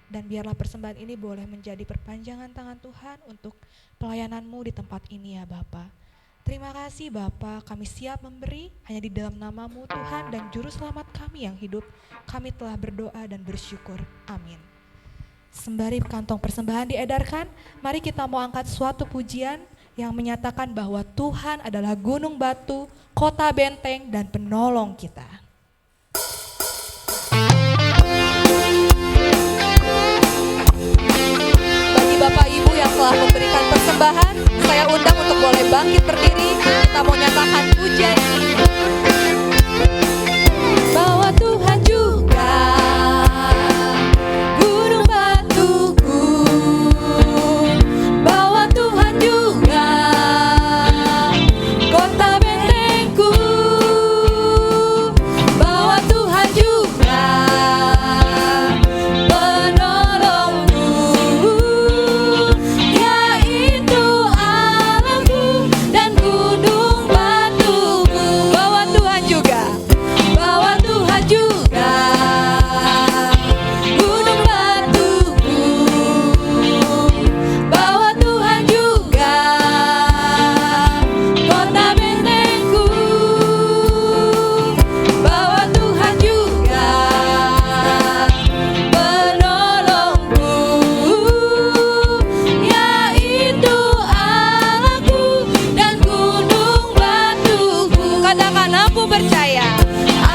S2: dan biarlah persembahan ini boleh menjadi perpanjangan tangan Tuhan untuk pelayanan-Mu di tempat ini ya Bapa. Terima kasih Bapa, kami siap memberi hanya di dalam nama-Mu Tuhan dan Juru Selamat kami yang hidup. Kami telah berdoa dan bersyukur. Amin. Sembari kantong persembahan diedarkan, mari kita mau angkat suatu pujian yang menyatakan bahwa Tuhan adalah gunung batu, kota benteng, dan penolong kita. Bagi Bapak Ibu yang telah memberikan persembahan, saya undang untuk boleh bangkit berdiri. Kita mau nyatakan pujian bahwa Tuhan juga gunung batuku, bahwa Tuhan juga kota bentengku, bahwa Tuhan juga penolongku, yaitu Allahku dan gunung batuku, bahwa Tuhan juga, bahwa Tuhan juga gunung batuku, bahwa Tuhan juga kota bentengku, bahwa Tuhan juga penolongku, yaitu Allahku dan gunung batuku. Katakan, aku percaya,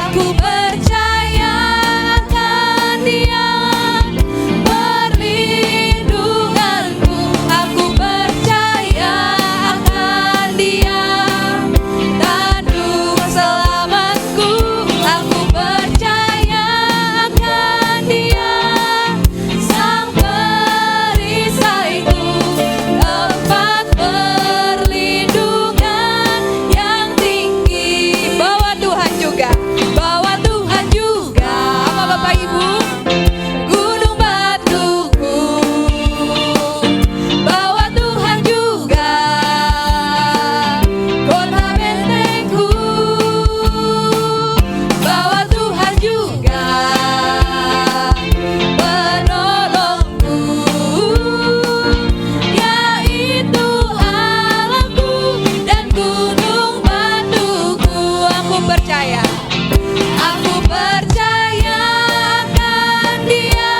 S2: aku percaya akan Dia perlindunganku, aku percaya akan Dia tanduk selamatku, aku percaya akan Dia sang perisaiku, tempat perlindungan yang tinggi, bahwa Tuhan juga, bahwa Tuhan juga, apa Bapak Ibu? Gunung batuku, bahwa Tuhan juga kota bentengku, bahwa Tuhan juga penolongku, yaitu Allahku dan gunung batuku. Aku percaya, aku percaya akan Dia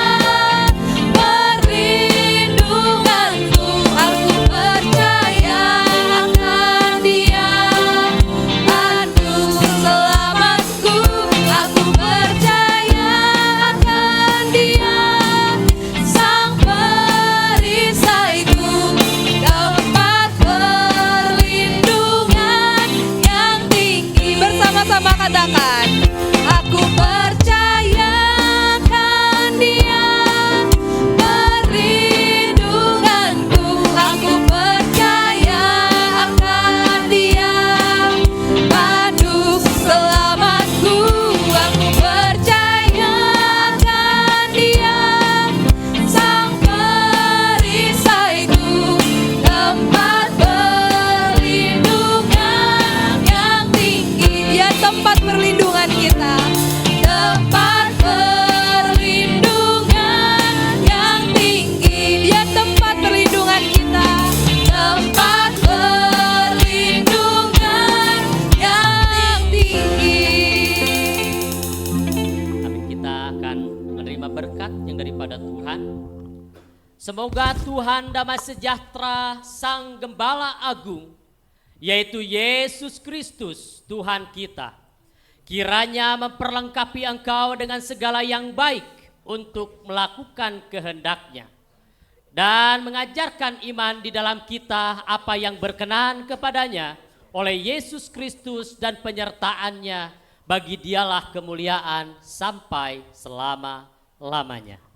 S2: perlindunganku, aku percaya akan Dia tanduk selamatku, aku percaya akan Dia sang perisaiku, tempat perlindungan yang tinggi. Bersama-sama katakan, aku percaya akan Dia perlindunganku, aku percaya akan Dia tanduk selamatku, aku percaya akan Dia sang perisaiku, tempat perlindungan yang tinggi. Dia tempat perlindungan kita, tempat perlindungan yang tinggi. Dia tempat perlindungan kita, tempat perlindungan yang tinggi.
S3: Amin. Kita akan menerima berkat yang daripada Tuhan. Semoga Tuhan damai sejahtera Sang Gembala Agung, yaitu Yesus Kristus Tuhan kita, Kiranya memperlengkapi engkau dengan segala yang baik untuk melakukan kehendak-Nya dan mengajarkan iman di dalam kita apa yang berkenan kepadanya oleh Yesus Kristus dan penyertaan-Nya. Bagi Dialah kemuliaan sampai selama-lamanya.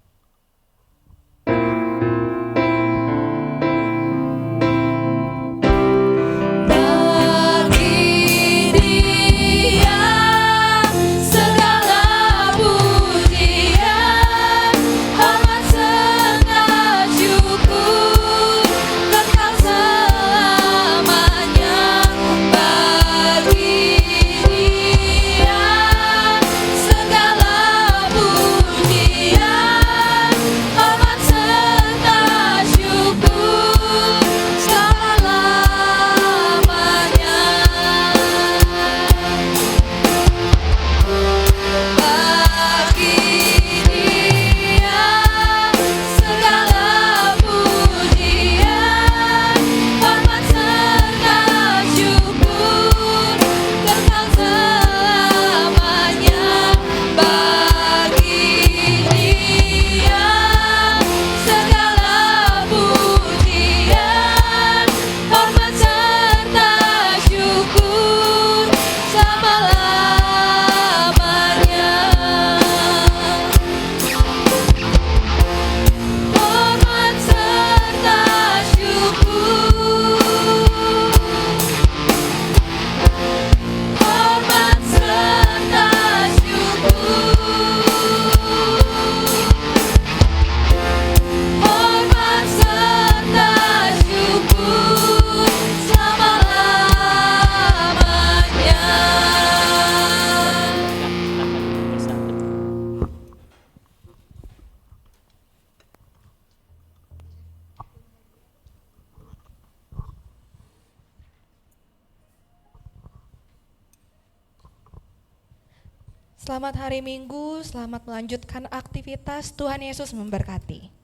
S2: Selamat hari Minggu, selamat melanjutkan aktivitas. Tuhan Yesus memberkati.